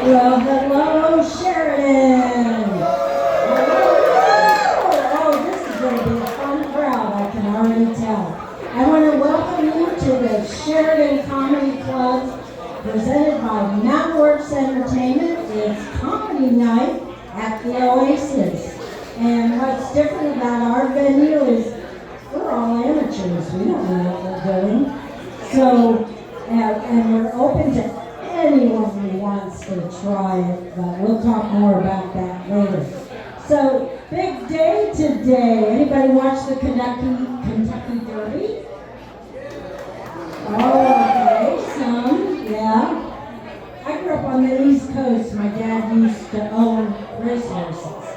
Well, hello, Sheridan. Oh, this is going to be a fun crowd, I can already tell. I want to welcome you to the Sheridan Comedy Club, presented by Mountainworks Entertainment. It's comedy night at the Oasis. And what's different about our venue is we're all amateurs. We don't know what we're doing. So, and we're open to anyone who wants to try it, but we'll talk more about that later. So, big day today. Anybody watch the Kentucky Derby? Oh, okay, some, yeah. I grew up on the East Coast. My dad used to own racehorses.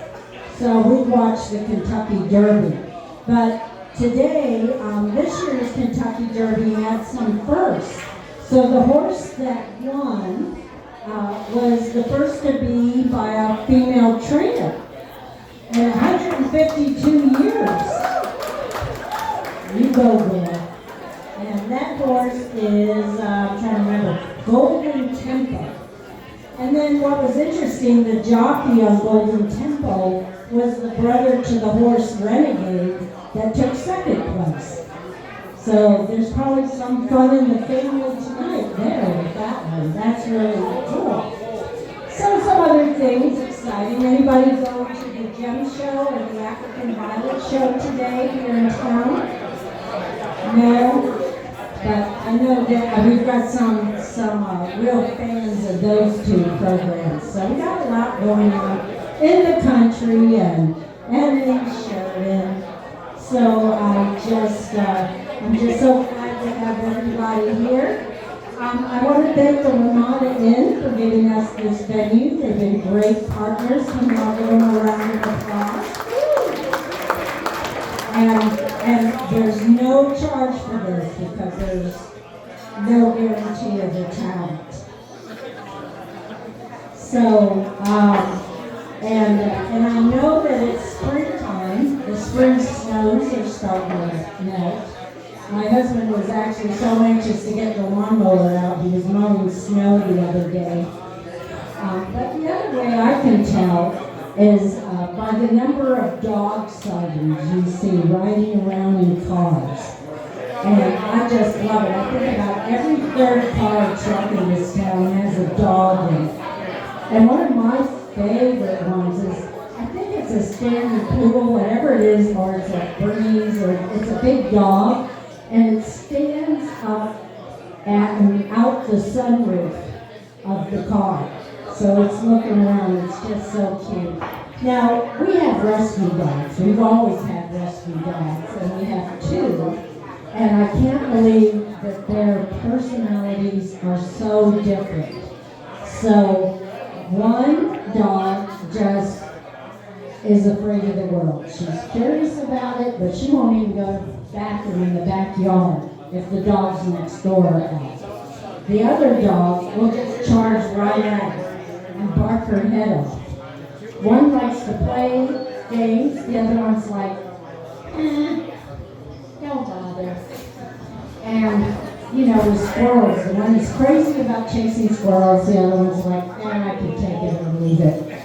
So we'd watch the Kentucky Derby. But today, this year's Kentucky Derby had some firsts. So the horse that won was the first to be by a female trainer in 152 years. You go there. And that horse is, I'm trying to remember, Golden Tempo. And then what was interesting, the jockey on Golden Tempo was the brother to the horse Renegade that took second place. So there's probably some fun in the family tonight there with that one. That's really cool. So some other things exciting. Anybody going to the Gem Show or the African Violet Show today here in town? No? But I know that we've got some real fans of those two programs. So we got a lot going on in the country and in Sheridan. So I'm just so glad to have everybody here. I want to thank the Ramada Inn for giving us this venue. They've been great partners. Can y'all give them a round of applause? And there's no charge for this because there's no guarantee of the talent. So, and I know that it's springtime. The spring snows are starting to melt. My husband was actually so anxious to get the lawnmower out. He was mowing snow the other day. But the other way I can tell is by the number of dog sightings you see riding around in cars. And I just love it. I think about every third car truck in this town has a dog in it. And one of my favorite ones is, I think it's a standard poodle, whatever it is, or it's a Bernese, or it's a big dog, and it stands up and out the sunroof of the car. So it's looking around, it's just so cute. Now, we have rescue dogs. We've always had rescue dogs, and we have two. And I can't believe that their personalities are so different. So, one dog just is afraid of the world. She's curious about it, but she won't even go to the bathroom in the backyard if the dogs next door are out. The other dog will just charge right at her and bark her head off. One likes to play games, the other one's like, don't bother. And, you know, with squirrels, the one is crazy about chasing squirrels, the other one's like, I can take it or leave it.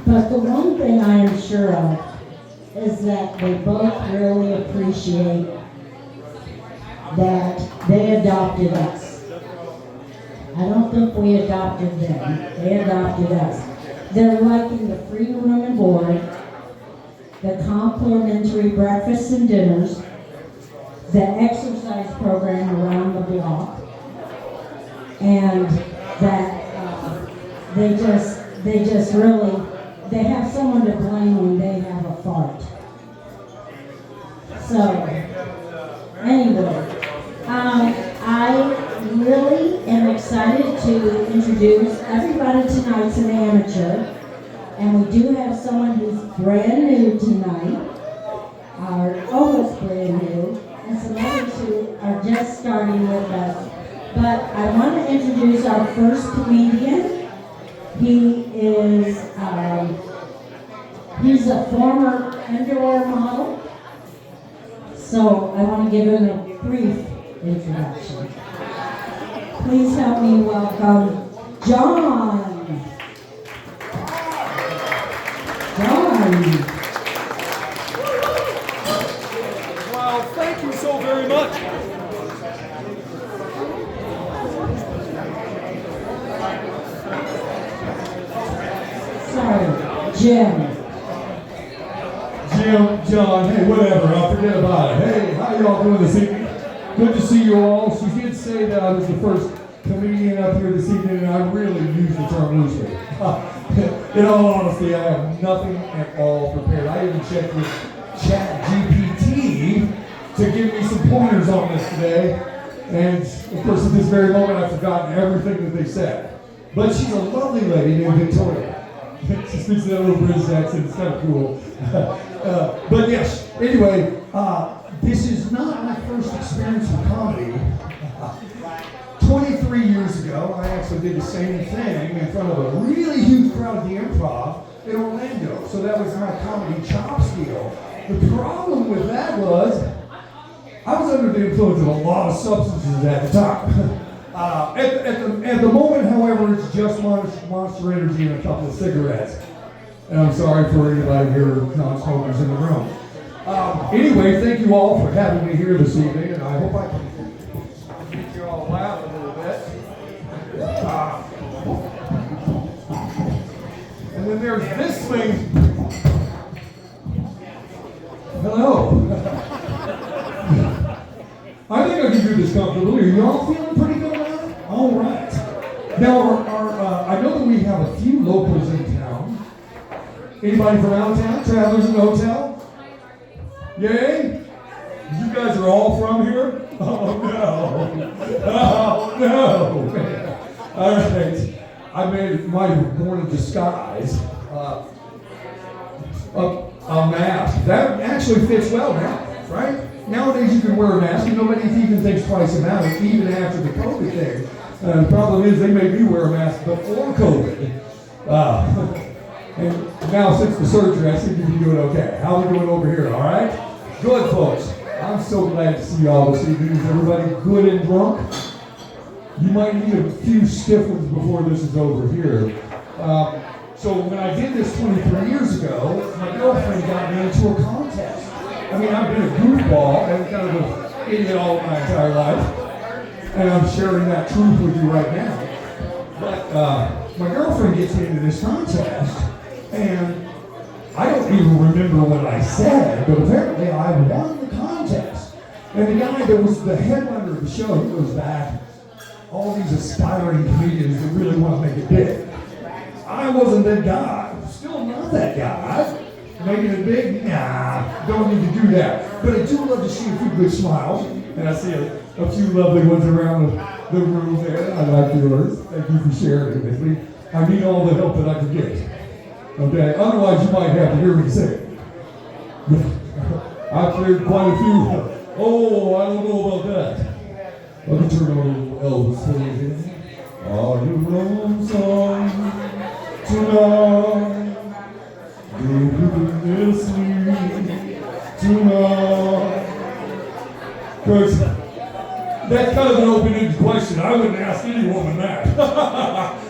But the one thing I am sure of is that they both really appreciate that they adopted us. I don't think we adopted them. They adopted us. They're liking the free room and board, the complimentary breakfasts and dinners, the exercise program around the block, and that they just really, they have someone to blame when they have a fart. So, anyway, I really am excited to introduce everybody tonight's an amateur, and we do have someone who's brand new tonight, or almost brand new, and some others who are just starting with us. But I want to introduce our first comedian. He is, he's a former underwear model, so I want to give him a brief introduction. Please help me welcome John. everybody. Wow, thank you so very much. Sorry, Jim. Jim, John, hey, whatever, I'll forget about it. Hey, how y'all doing this evening? Good to see you all. She did say that I was the first comedian up here this evening, and I really use the term loosely. In all honesty, I have nothing at all prepared. I even checked with ChatGPT to give me some pointers on this today. And of course, at this very moment, I've forgotten everything that they said. But she's a lovely lady named Victoria. She speaks that little British accent, it's kind of cool. But yes, anyway, this is not my first experience with comedy. 23 years ago, I actually did the same thing in front of a really huge crowd at the Improv in Orlando. So that was my comedy chops deal. The problem with that was, I was under the influence of a lot of substances at the time. At the moment, however, it's just Monster Energy and a couple of cigarettes. And I'm sorry for anybody here, non-smokers in the room. Anyway, thank you all for having me here this evening, and I hope I can make you all laugh a little bit. And then there's this thing. Hello. I think I can do this comfortably. Are you all feeling pretty good about it? All right. Now, I know that we have a few locals in town. Anybody from out of town? Travelers in the hotel? Yay? You guys are all from here? Oh, no. Oh, no. All right. I made my born in disguise a mask. That actually fits well now, right? Nowadays you can wear a mask and nobody even thinks twice about it, even after the COVID thing. The problem is they made me wear a mask before COVID. And now since the surgery, I seem to be doing okay. How are we doing over here, all right? Good, folks. I'm so glad to see y'all this evening. Is everybody good and drunk? You might need a few stiff ones before this is over here. So when I did this 23 years ago, my girlfriend got me into a contest. I mean, I've been a goofball and kind of an idiot all my entire life. And I'm sharing that truth with you right now. But my girlfriend gets me into this contest, and I don't even remember what I said, but apparently I won the contest. And the guy that was the headliner of the show, he goes back, all these aspiring comedians that really want to make it big. I wasn't that guy. Still not that guy. Making it big? Nah, don't need to do that. But I do love to see a few good smiles. And I see a few lovely ones around the room there. I like yours. Thank you for sharing it with me. I need all the help that I can get. Okay? Otherwise, you might have to hear me say it. I cleared quite a few. Oh, I don't know about that. Let me turn on Elvis for you. Are you lonesome tonight? Do you miss me tonight? Because that's kind of an open-ended question. I wouldn't ask any woman that.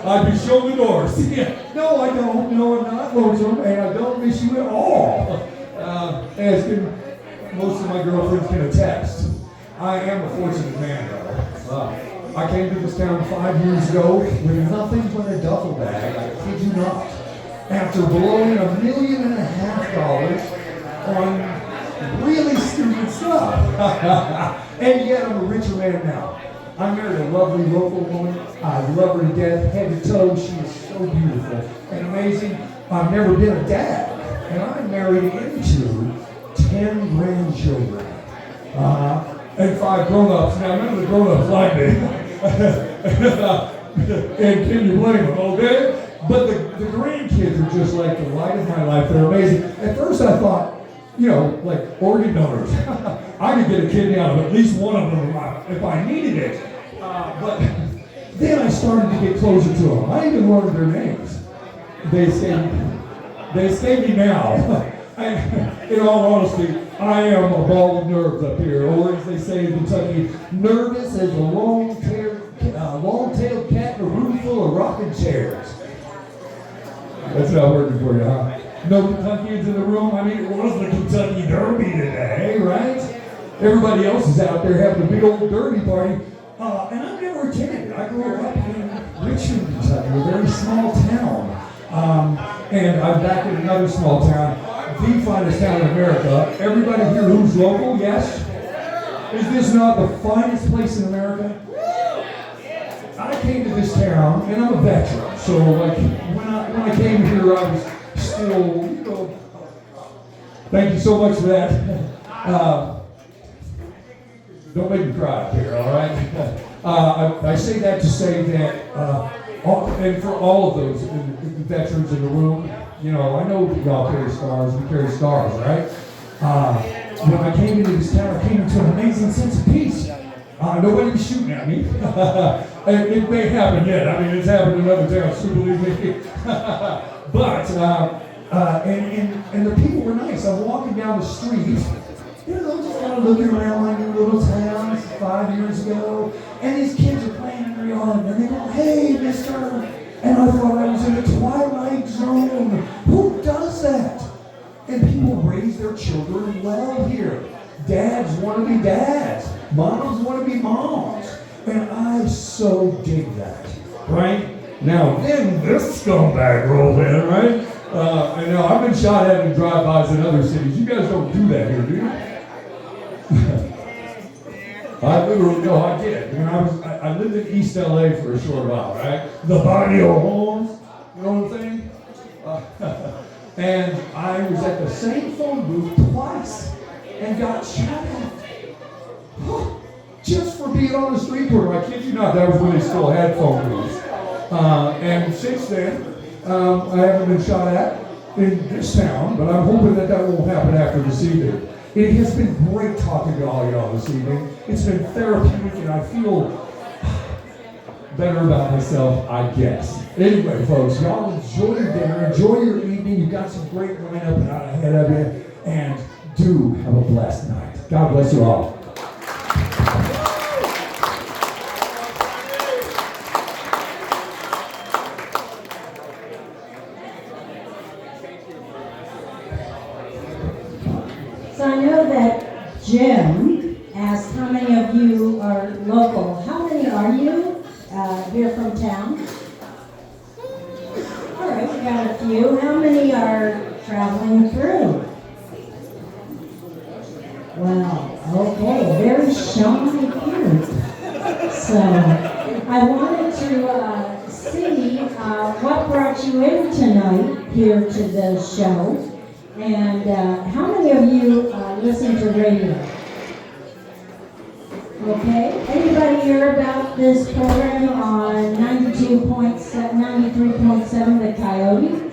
I'd be showing the doors. Yeah. No, I don't. No, I'm not lonesome, and I don't miss you at all. As can most of my girlfriends can attest. I am a fortunate man, though. I came to this town 5 years ago with nothing but a duffel bag. I kid you not. After blowing $1.5 million on really stupid stuff. And yet I'm a richer man now. I married a lovely local woman. I love her to death, head to toe. She is so beautiful and amazing. I've never been a dad. And I'm married into 10 grandchildren. And 5 grown-ups. Now none of the grown-ups like me. And can you blame them, okay? But the grandkids are just like the light of my life. They're amazing. At first I thought, you know, like organ donors. I could get a kidney out of at least one of them if I needed it. But then I started to get closer to them. I even learned their names. They escape me now. In all honesty, I am a ball of nerves up here, or as they say in Kentucky, nervous as a long-tailed cat in a room full of rocking chairs. That's not working for you, huh? No Kentuckians in the room. I mean, it was the Kentucky Derby today, right? Everybody else is out there having a big old derby party. And I've never attended. I grew up in Richmond, Kentucky, a very small town. And I'm back in another small town, the finest town in America. Everybody here who's local, yes? Is this not the finest place in America? I came to this town, and I'm a veteran. So, like, when I came here, I was still, you know. Thank you so much for that. Don't make me cry up here, all right? I say that to say that, and for all of those veterans in the room, you know, I know that y'all carry scars. We carry scars, right? When I came into this town, I came into an amazing sense of peace. Nobody was shooting at me. It may happen yet. I mean, it's happened in other towns, too, believe me. But, and the people were nice. I'm walking down the street, you know, just kind of looking around my new little town 5 years ago, and these kids are playing in their yard, and they go, "Hey, mister," and I thought I was in a twilight zone. Who does that? And people raise their children well here. Dads want to be dads. Moms want to be moms. And I so dig that, right? Now, then this scumbag rolled in, right? And now I've been shot at in drive-bys in other cities. You guys don't do that here, do you? I literally, no, I did. When I lived in East LA for a short while, right? The Barrio Homes, you know what I'm saying? And I was at the same phone booth twice and got shot at. Just for being on the street corner. I kid you not, that was when they still had phone booths. And since then, I haven't been shot at in this town, but I'm hoping that won't happen after this evening. It has been great talking to all y'all this evening. It's been therapeutic, and I feel better about myself, I guess. Anyway, folks, y'all enjoy your dinner, enjoy your evening. You've got some great lineup out ahead of you, and do have a blessed night. God bless you all. So I know that Jim asked how many of you are local. How many are you here from town? All right, we got a few. How many are traveling through? Wow, okay, very shy group. So I wanted to see what brought you in tonight here to the show. And how many of you listen to radio? Okay. Anybody hear about this program on 93.7 The Coyote?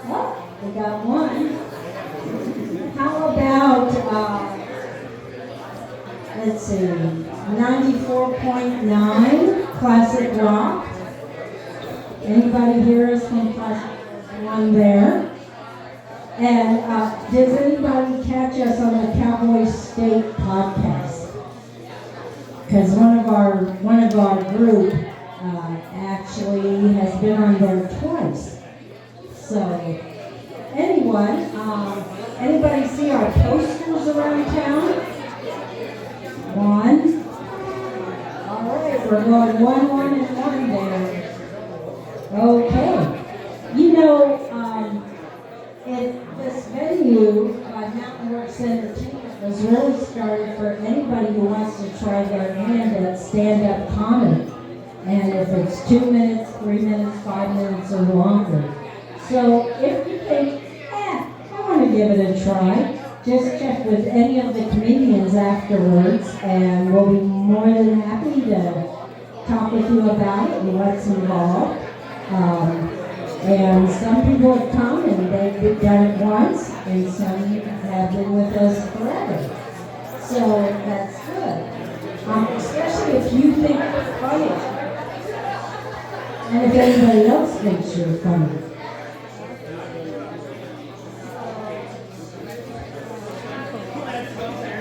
Oh, we got one. How about, let's see, 94.9 Classic Rock? Anybody hear us from Classic One there? And does anybody catch us on the Cowboy State podcast? Because one of our group actually has been on there twice. So anybody see our posters around town? One. All right, we're going 1, 1, and 1 there. Okay. You know, this venue, Mountain Works Entertainment, was really started for anybody who wants to try their hand at stand-up comedy. And if it's 2 minutes, 3 minutes, 5 minutes, or longer. So if you think, I want to give it a try, just check with any of the comedians afterwards, and we'll be more than happy to talk with you about it and what's involved. And some people have come and they've done it once, and some have been with us forever. So that's good. Especially if you think you're funny. And if anybody else thinks you're funny.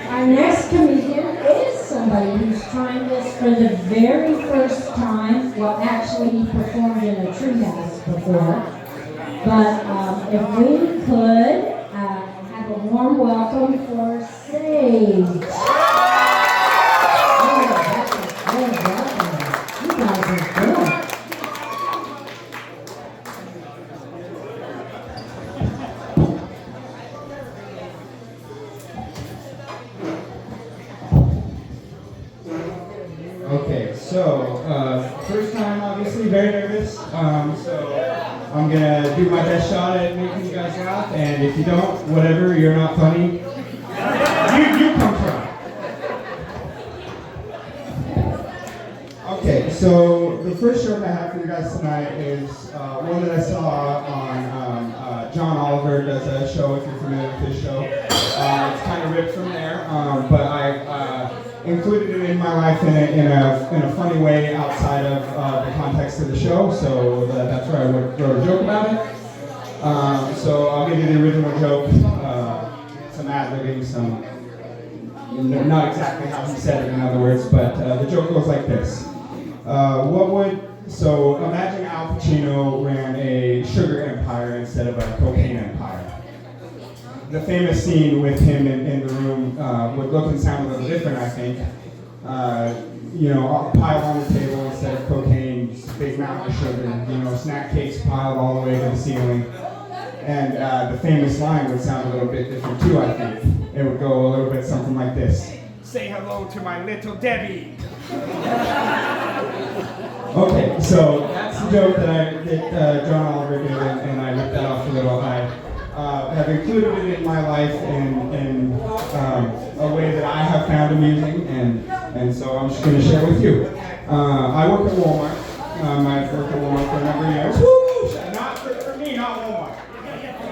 Our next comedian is somebody who's trying this for the very first time. Well, actually, he performed in a treehouse before. But if we could have a warm welcome for Sage. Oh, that's a good welcome. You guys are good. Okay, so first time, obviously, very nervous. So I'm gonna do my best shot at making you guys laugh, and if you don't, whatever, you're not funny. You come try. Okay, so the first joke I have for you guys tonight is one that I saw on John Oliver does a show. If you're familiar with his show, it's kind of ripped from there, but I included it in my life in a funny way outside of the context of the show. So that's where I wrote a joke about it. So I'll give you the original joke, some ad-libbing, some not exactly how he said it, in other words, but the joke goes like this. So imagine Al Pacino ran a sugar empire instead of a cocaine empire. The famous scene with him in the room would look and sound a little different, I think. Piled on the table instead of cocaine, just a big mountain of sugar, snack cakes piled all the way to the ceiling. And the famous line would sound a little bit different too, I think. It would go a little bit something like this. Say hello to my little Debbie. Okay, so that's the joke that John Oliver did, and I ripped that off a little. I have included it in my life in a way that I have found amusing, and so I'm just going to share with you. I work at Walmart. I've worked at Walmart for a number of years. Woo! Not for me, not Walmart.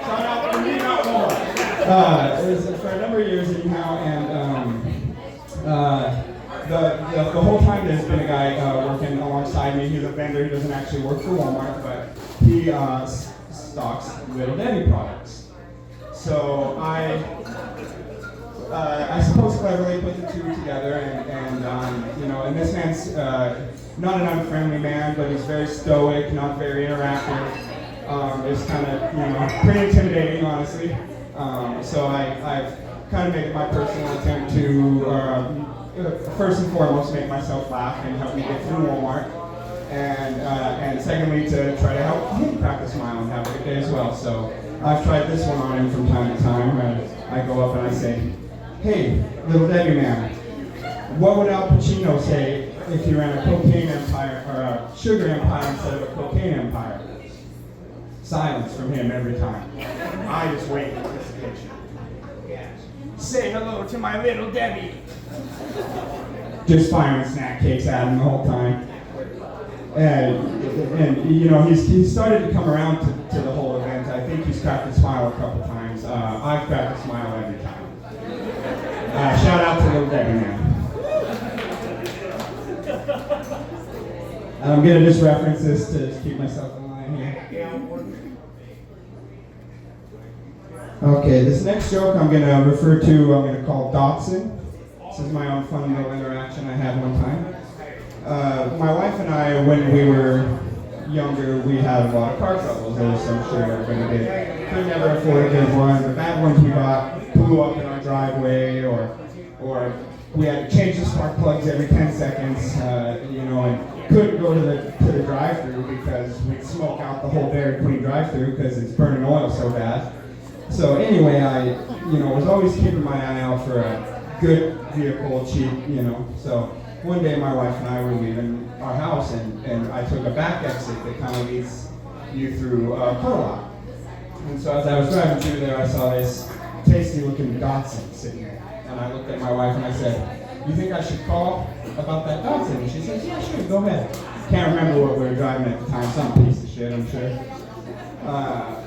Shout out for me, not Walmart. It was for a number of years anyhow, and the whole time there's been a guy working alongside me. He's a vendor. He doesn't actually work for Walmart, but he stocks Little Debbie products. So I suppose cleverly put the two together, and this man's not an unfriendly man, but he's very stoic, not very interactive. It's kind of pretty intimidating, honestly. So I've kind of made it my personal attempt to first and foremost make myself laugh and help me get through Walmart, and secondly to try to help him crack a smile and have a good day as well. So I've tried this one on him from time to time. I go up and I say, "Hey, Little Debbie man, what would Al Pacino say if he ran a cocaine empire or a sugar empire instead of a cocaine empire?" Silence from him every time. I just wait in anticipation. Say hello to my little Debbie. Just firing snack cakes at him the whole time. And he's started to come around to the whole event. I think he's cracked a smile a couple times. I've cracked a smile every time. Shout out to Little Debbie man. And I'm gonna just reference this to just keep myself in line here. Okay, this next joke I'm going to refer to, I'm going to call Dotson. This is my own fun little interaction I had one time. My wife and I, when we were younger, we had a lot of car troubles, as I'm sure everybody did. Could never afford a good one. The bad ones we got blew up in our driveway, or we had to change the spark plugs every 10 seconds, and couldn't go to the drive-thru because we'd smoke out the whole Dairy Queen drive-thru because it's burning oil so bad. So anyway, I was always keeping my eye out for a good vehicle, cheap, So one day my wife and I were leaving our house, and I took a back exit that kind of leads you through a car lot. And so as I was driving through there, I saw this tasty-looking Datsun sitting there. And I looked at my wife and I said, "You think I should call about that Datsun?" And she says, "Yeah, sure, go ahead." Can't remember what we were driving at the time, some piece of shit, I'm sure.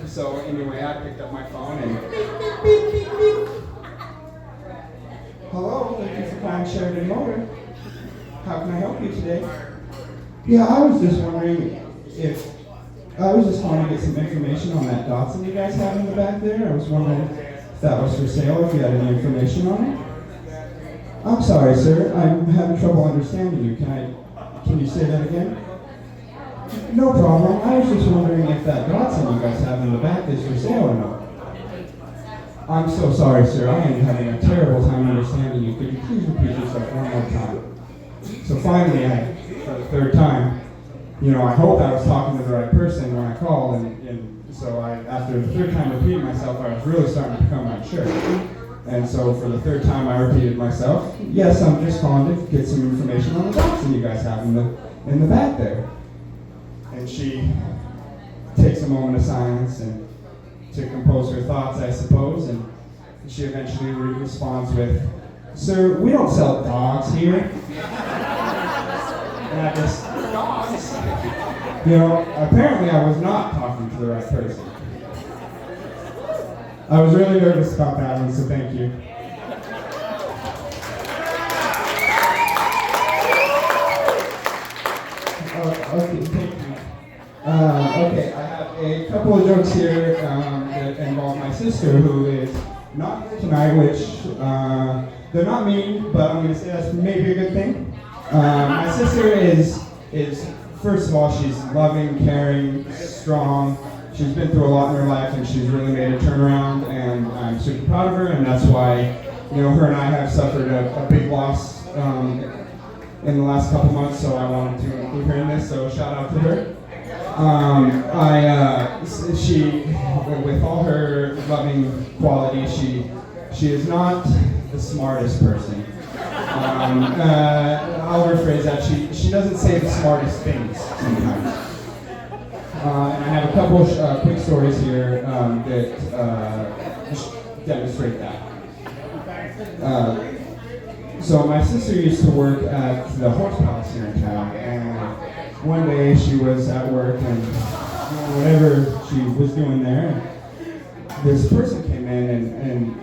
So anyway, I picked up my phone and beep, beep, beep, beep, beep. "Hello, thank you for calling Sheridan Motor. How can I help you today?" "Yeah, I was just wondering if, I was just calling to get some information on that Datsun you guys have in the back there. I was wondering if that was for sale, if you had any information on it." "I'm sorry, sir, I'm having trouble understanding you. Can you say that again?" No problem. I was just wondering if that Dachshund you guys have in the back is for sale or not. I'm so sorry, sir. I am having a terrible time understanding you. Could you please repeat yourself one more time? So finally, for the third time, I hope I was talking to the right person when I called, and so after the third time repeating myself, I was really starting to become unsure. And so for the third time, I repeated myself. Yes, I'm just calling to get some information on the Dachshund you guys have in the back there. And she takes a moment of silence and to compose her thoughts, I suppose, and she eventually responds with, "Sir, we don't sell dogs here." And I just, dogs? Apparently I was not talking to the right person. I was really nervous about that one, so thank you. Okay, thank you. Okay, I have a couple of jokes here that involve my sister, who is not here tonight, which they're not mean, but I'm going to say that's maybe a good thing. My sister is first of all, she's loving, caring, strong. She's been through a lot in her life, and she's really made a turnaround, and I'm super proud of her, and that's why, her and I have suffered a big loss in the last couple months, so I wanted to include her in this, so shout out to her. She, with all her loving quality, she is not the smartest person. I'll rephrase that. She doesn't say the smartest things sometimes. And I have a couple quick stories here that demonstrate that. So my sister used to work at the Horse Palace here in town, and one day she was at work and whatever she was doing there, this person came in and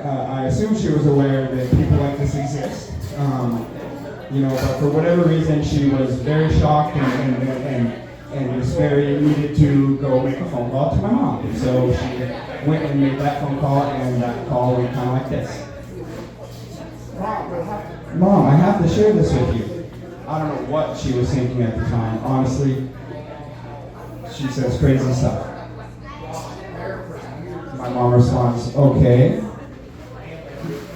I assume she was aware that people like this exist. But for whatever reason, she was very shocked and just very needed to go make a phone call to my mom. So she went and made that phone call, and that call went kind of like this. Mom, I have to share this with you. I don't know what she was thinking at the time. Honestly, she says crazy stuff. My mom responds, okay.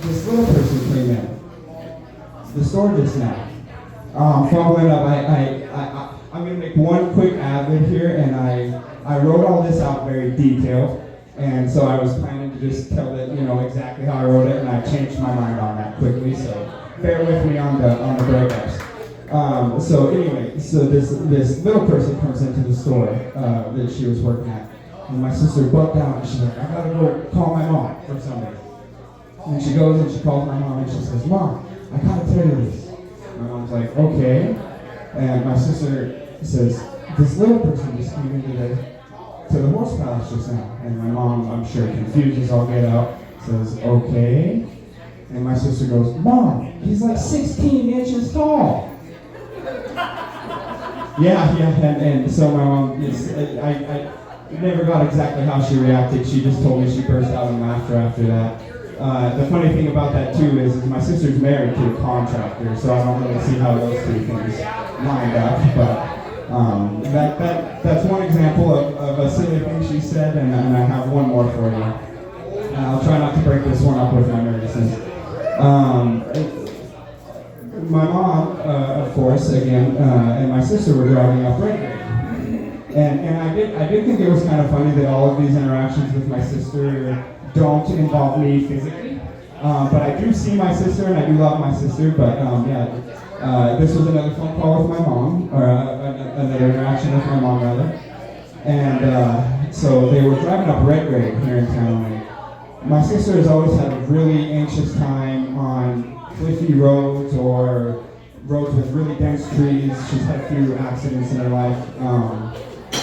This little person came in the store just now. Following up, I'm going to make one quick ad-lib here, and I wrote all this out very detailed, and so I was planning to just tell it, exactly how I wrote it, and I changed my mind on that quickly, so bear with me on the breakups. So anyway, so this little person comes into the store that she was working at, and my sister bucked out, and she's like, I gotta go call my mom for some reason. And she goes and she calls my mom, and she says, Mom, I gotta tell you this. My mom's like, okay. And my sister says, this little person just came into to the Horse Palace just now. And my mom, I'm sure, confused as all get out, says, okay. And my sister goes, Mom, he's like 16 inches tall. Yeah, and so my mom, I never got exactly how she reacted. She just told me she burst out in laughter after that. The funny thing about that too is my sister's married to a contractor, so I don't really see how those two things lined up. But that's one example of a silly thing she said, and I have one more for you. And I'll try not to break this one up with my nervousness. My mom, of course, again, and my sister were driving up Redgrave. And I did think it was kind of funny that all of these interactions with my sister don't involve me physically. But I do see my sister, and I do love my sister, but this was another phone call with my mom, or another interaction with my mom, rather. And so they were driving up Redgrave here in town, and my sister has always had a really anxious time on cliffy roads or roads with really dense trees. She's had a few accidents in her life,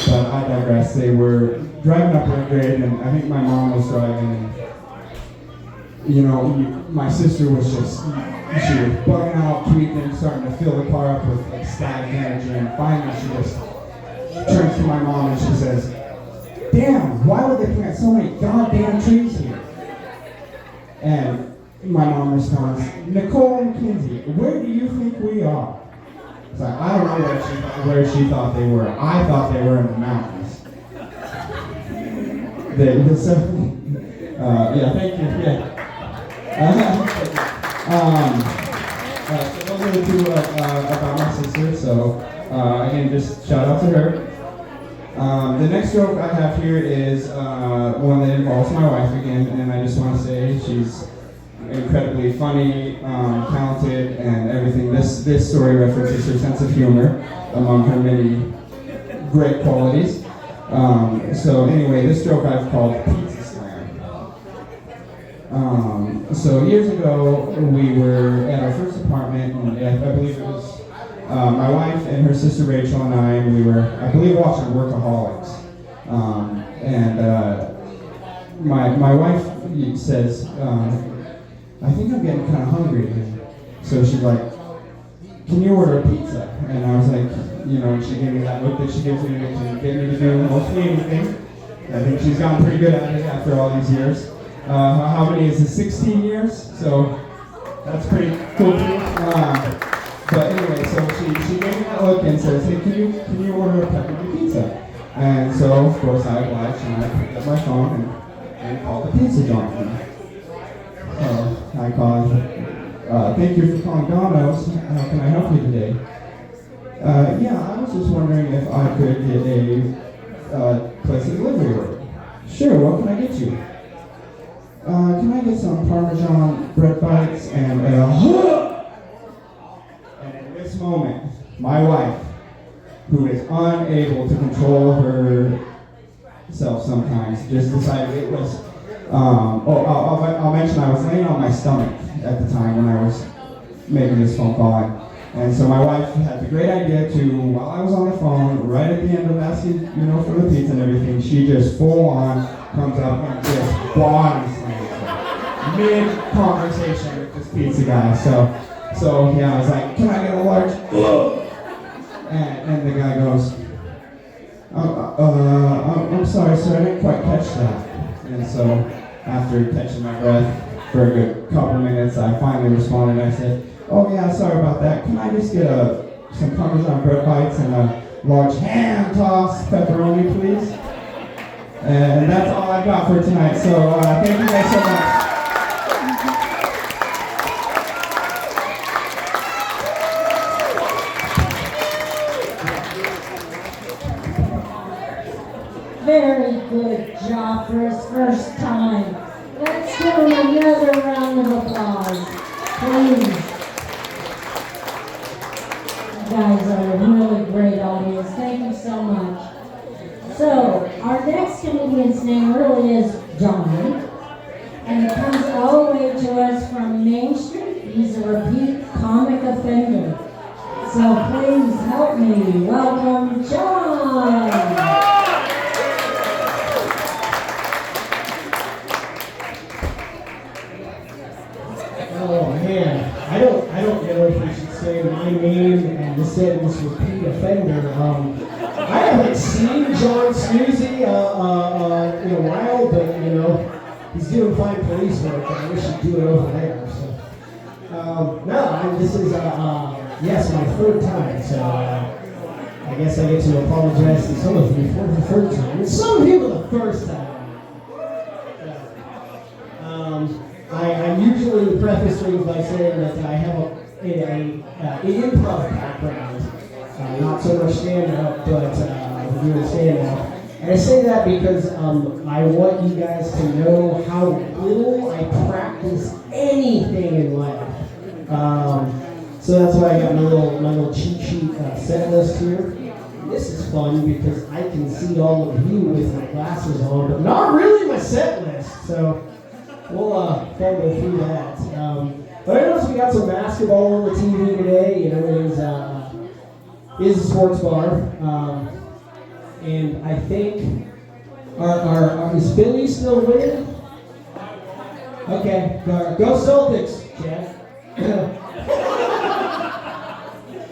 but I digress. They were driving up Redgrave, and I think my mom was driving, and my sister was just, she was bugging out, tweaking, starting to fill the car up with like static energy, and finally she just turns to my mom and she says, damn, why would they plant so many goddamn trees here? And my mom responds, Nicole and Kinsey, where do you think we are? So I don't know where she thought they were. I thought they were in the mountains. Yeah, thank you. Yeah. So those are the two about my sister. So again, just shout out to her. The next joke I have here is one that involves my wife again, and I just want to say she's incredibly funny, talented, and everything. This story references her sense of humor among her many great qualities. So anyway, this joke I've called Pizza Slam. So years ago, we were at our first apartment, and I believe it was my wife and her sister Rachel and we were, I believe, watching Workaholics. My wife says, I think I'm getting kind of hungry. So she's like, can you order a pizza? And I was like, you know, she gave me that look that she gives me to get me to do mostly anything. I think she's gotten pretty good at it after all these years. How many is it? 16 years? So that's pretty cool too. But anyway, so she gave me that look and says, hey, can you order a pepperoni pizza? And so, of course, I obliged and I picked up my phone and called the pizza joint. So I called, thank you for calling Domino's. How can I help you today? Yeah, I was just wondering if I could get a place of delivery order. Sure, what can I get you? Can I get some Parmesan bread bites and And in this moment, my wife, who is unable to control herself sometimes, just decided it was, I'll mention I was laying on my stomach at the time when I was making this phone call. And so my wife had the great idea to, while I was on the phone, right at the end of asking, for the pizza and everything, she just full on comes up and just body slams her mid-conversation with this pizza guy. So yeah, I was like, can I get a large? And the guy goes, I'm sorry, sir, I didn't quite catch that. And so after catching my breath for a good couple minutes, I finally responded. I said, oh yeah, sorry about that. Can I just get some Parmesan bread bites and a large hand-tossed pepperoni, please? And that's all I've got for tonight. So thank you guys so much. Very good job for his first time. Let's give him another round of applause, please. You guys are a really great audience. Thank you so much. So, our next comedian's name really is John, and it comes all the way to us from Main Street. He's a repeat comic offender. So please help me welcome John. Oh man, I don't know if we should say my name and the sentence repeat offender. I haven't seen John Snoozy in a while, but he's doing fine police work, and I wish he'd do it over there. So this is yes, my third time. So I guess I get to apologize to some of you for the third time, and some of you for the first time. I usually preface things by saying that I have an improv background, not so much stand-up, but doing stand-up. And I say that because I want you guys to know how little I practice anything in life. So that's why I got my little cheat sheet set list here. And this is fun because I can see all of you with my glasses on, but not really my set list. So we'll fumble through that. But I noticed we got some basketball on the TV today. It is a sports bar. And I think, is Philly still winning? Okay, go Celtics, Chad.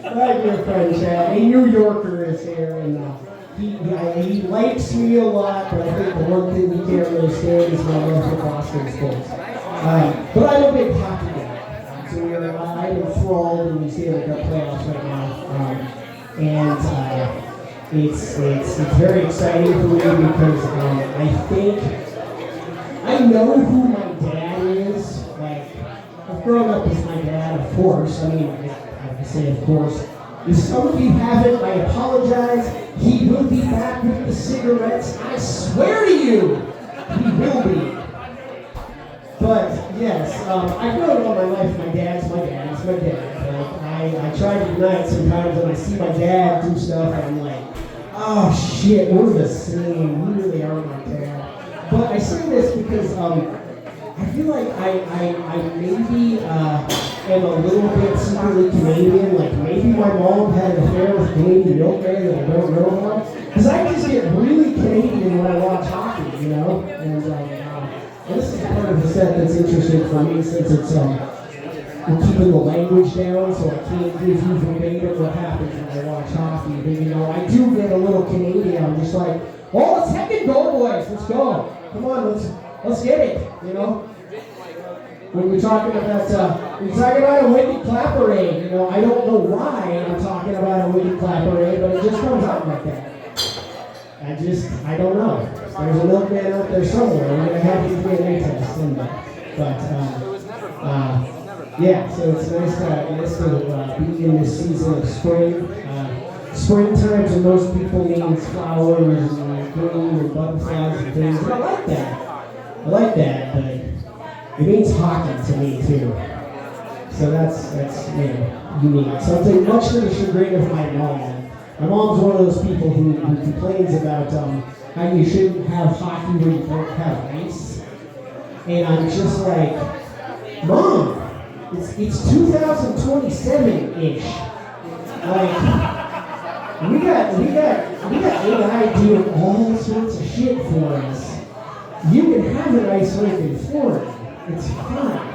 My dear friend Chad, a New Yorker is here, and he likes me a lot, but I think the one thing he can't really stand is my love for Boston sports. But I'm a big hockey guy, so I'm enthralled in the Stanley Cup playoffs right now. It's very exciting for me because I know who my dad is. Like, I've grown up with my dad, of course. I mean, I have to say, of course. If some of you haven't, I apologize. He will be back with the cigarettes. I swear to you, he will be. But yes, I've known all my life my dad's my dad. It's my dad. Like, I try to unite sometimes when I see my dad do stuff, and I'm like, oh shit, we're the same. We really are my dad. But I say this because I feel like I maybe am a little bit secretly Canadian. Like maybe my mom had an affair with Canadian milkman that I don't know about. Because I just get really Canadian when I watch hockey, you know? And this is part of the set that's interesting for me since it's we're keeping the language down, so I can't give you verbatim what happens when I watch hockey. But you know, I do get a little Canadian. I'm just like, oh, let's heckin' go, boys. Let's go. Come on, let's get it. You know. When we're talking about a wicked clap parade, you know, I don't know why I'm talking about a wicked clap parade, but it just comes out like that. I don't know. There's a milkman out there somewhere. We're gonna have his DNA test in there. Yeah, so it's nice to be in this season of spring. Springtime to most people means flowers and green and butterflies and things. And I like that, but it means hockey to me too. So that's you know, unique. Something much to the chagrin of my mom. My mom's one of those people who complains about how you shouldn't have hockey where you don't have ice. And I'm just like, Mom, it's 2027-ish. Like, we got AI doing all sorts of shit for us. You can have an ice rink in Florida. It's fine.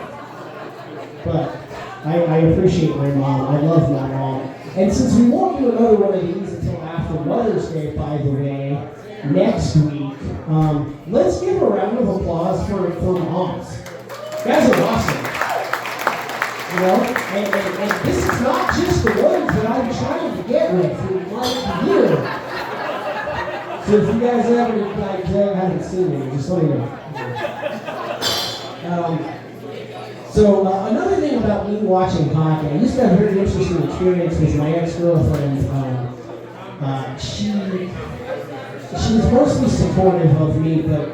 But I appreciate my mom. I love my mom. And since we won't do another one of these until after Mother's Day, by the way, next week, let's give a round of applause for moms. You guys are awesome. You know, and this is not just the ones that I'm trying to get with for like a year. So if you guys haven't seen me, just let me know. So another thing about me watching hockey, I used to have a very interesting experience with my ex-girlfriend. She was mostly supportive of me, but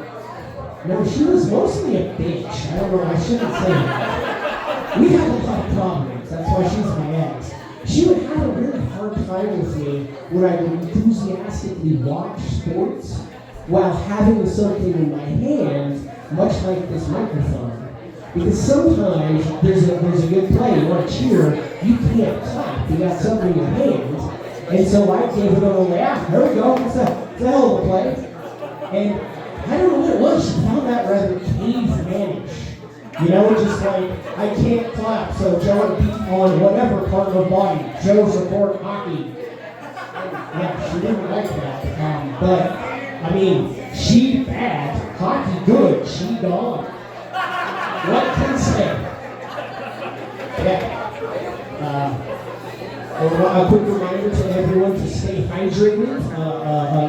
no, she was mostly a bitch. I don't know, I shouldn't say that. We have a lot of problems, that's why she's my ex. She would have a really hard time with me when I would enthusiastically watch sports while having something in my hand, much like this microphone. Because sometimes there's a good play, you want to cheer, you can't clap, you got something in your hand. And so I gave it a little laugh, there we go, it's a hell of a play. And I don't know what it was, she found that rather caveman-ish. You know, just like, I can't clap, so Joe beat on whatever part of her body, Joe support hockey. Yeah, she didn't like that. But, I mean, she bad, hockey good, she gone. What can I say? Yeah. A quick reminder to everyone to stay hydrated.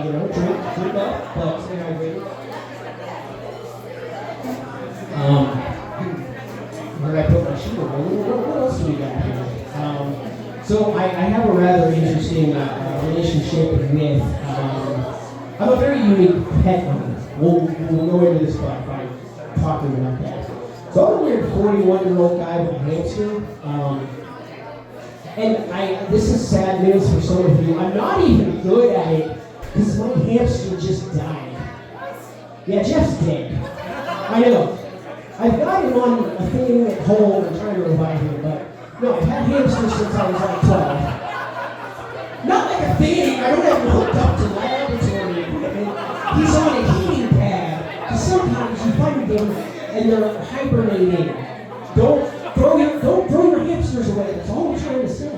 You know, drink up, but stay hydrated. Where did I put my shoe? What else do we got here? So I have a rather interesting relationship with. I'm a very unique pet owner. We'll go into this by talking about that. So I'm a weird 41-year-old guy with a hamster, and this is sad news for some of you. I'm not even good at it because my hamster just died. Yeah, Jeff's dead. I know. I've got him on a thing at home and trying to revive him, but no, I've had hamsters since I was like 12. Not like a thing. I don't have him hooked up to laboratory equipment. He's on a heating pad. Because sometimes you find them and they're hibernating. Don't throw your hamsters away. That's all I'm trying to say.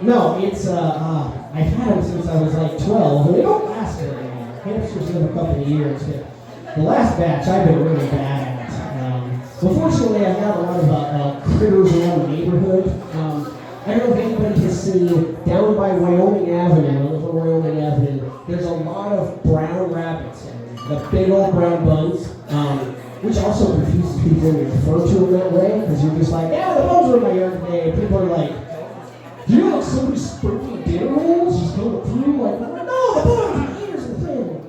No, it's I've had them since I was like 12, and they don't last very long. Hamsters live a couple of years, but the last batch I've been really bad at. But fortunately, I've got a lot of critters around the neighborhood. I don't know if anybody has seen down by Wyoming Avenue, over Wyoming Avenue, there's a lot of brown rabbits, the big old brown buns, which also confuses people when you refer to them that way, because you're just like, yeah, the buns are in my yard today. People are like, do you know like somebody sprinkling dinner rolls just going through? Like, no, the buns are eaters in the family.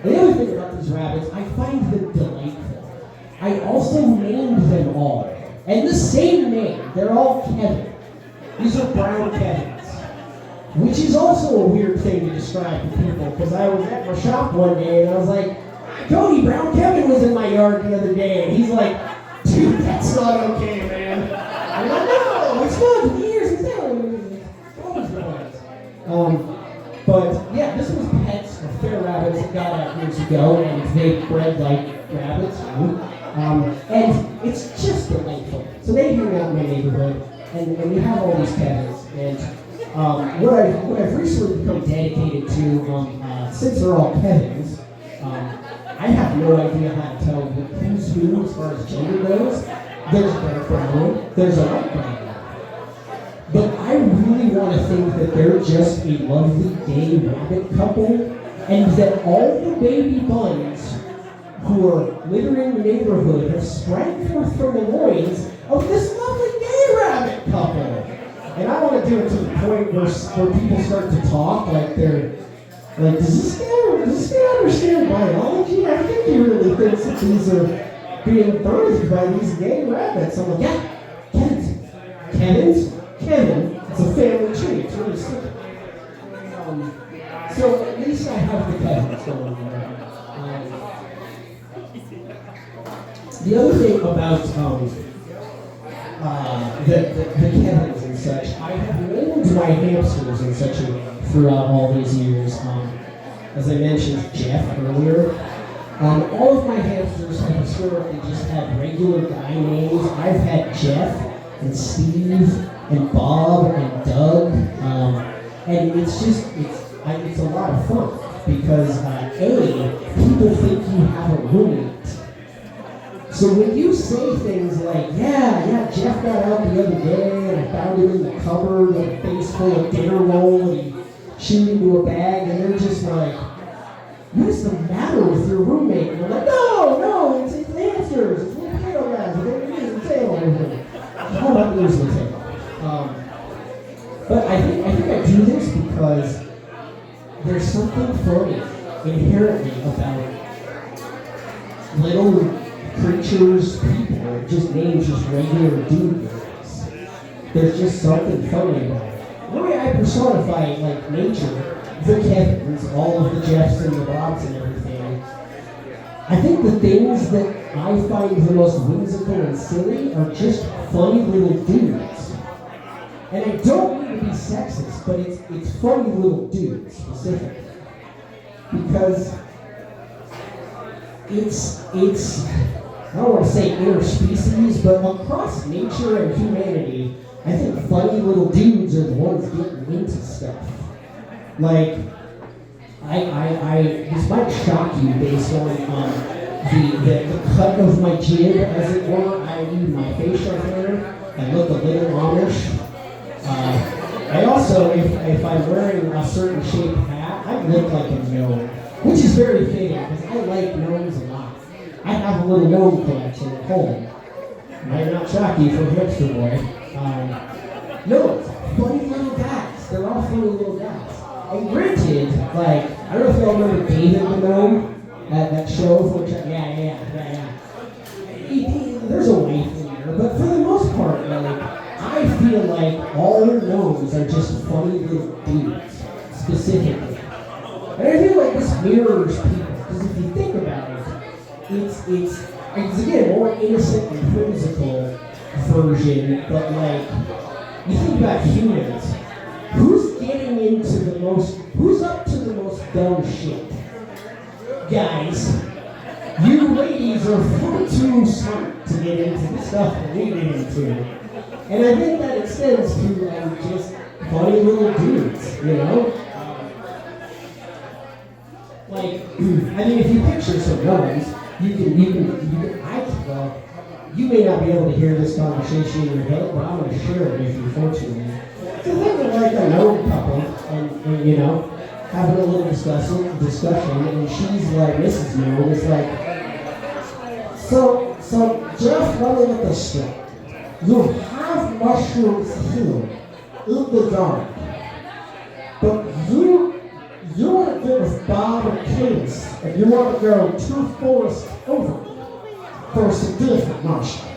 The other thing about these rabbits, I find them delightful. I also named them all. And the same name, they're all Kevin. These are brown Kevins. Which is also a weird thing to describe to people, because I was at my shop one day and I was like, Cody, brown Kevin was in my yard the other day. And he's like, dude, that's not okay, man. I'm like, no, it's fun. Years and but yeah, this was pets of fair rabbits that got out years ago, and they bred like rabbits. And it's just delightful. So they hang out in my neighborhood, and we have all these Kevins. And what I've recently become dedicated to, since they're all Kevins, I have no idea how to tell who's who as far as gender goes. There's a dark brown, there's a light brown. But I really want to think that they're just a lovely gay rabbit couple, and that all the baby buns who are littering the neighborhood have sprang forth from the loins of this lovely gay rabbit couple. And I want to do it to the point where people start to talk like they're like, does this guy understand biology? I think he really thinks that these are being birthed by these gay rabbits. I'm like, yeah, Kevin, it's a family tree. It's really simple. So at least I have the Kevins going on. The other thing about the Kevins and such, I have named my hamsters and such throughout all these years. As I mentioned Jeff earlier, all of my hamsters have historically just had regular guy names. I've had Jeff and Steve and Bob and Doug, and it's a lot of fun because people think you have a roommate. So when you say things like, yeah, Jeff got out the other day and I found him in the cupboard with a face full of dinner roll and he chewed into a bag, and they're just like, what is the matter with your roommate? And I'm like, no, it's hamsters, it's little potato guys, with their ears and tail and everything. How about ears and tail? But I think I do this because there's something funny inherently about little creatures, people, just names, just regular dudes. There's just something funny about it. The way I personify like nature, the Kevins, all of the Jeffs and the Bobs and everything, I think the things that I find the most whimsical and silly are just funny little dudes. And I don't mean to be sexist, but it's funny little dudes specifically. Because it's I don't want to say interspecies, but across nature and humanity, I think funny little dudes are the ones getting into stuff. Like, this might shock you based on the cut of my jib, as it were, i.e. my facial hair. I look a little Amish. I also, if I'm wearing a certain shaped hat, I look like a gnome, which is very fitting because I like gnomes a lot. I have a little gnome collection at home. Might not shock you from Hipster Boy. Gnomes, funny little guys. They're all funny little guys. And granted, like, I don't know if y'all remember David the Gnome, that show for yeah. There's a wife in there, but for the most part, like, I feel like all their gnomes are just funny little dudes, specifically. And I feel like this mirrors people, because if you think about it, it's again more innocent and whimsical version, but like, you think about humans, who's up to the most dumb shit? Guys, you ladies are far too smart to get into the stuff that we get into. And I think that extends to just funny little dudes, you know? Like, I mean, if you picture some gnomes, well, you may not be able to hear this conversation in your head, but I'm going to share it with you, fortunately. So think of like a known couple, and you know, having a little discussion, and she's like, Mrs. Moon is like, so Jeff, let me get this straight. You have mushrooms here in the garden, but you want to get with Bob and Case, and you want to go 2 forests over for some different mushrooms.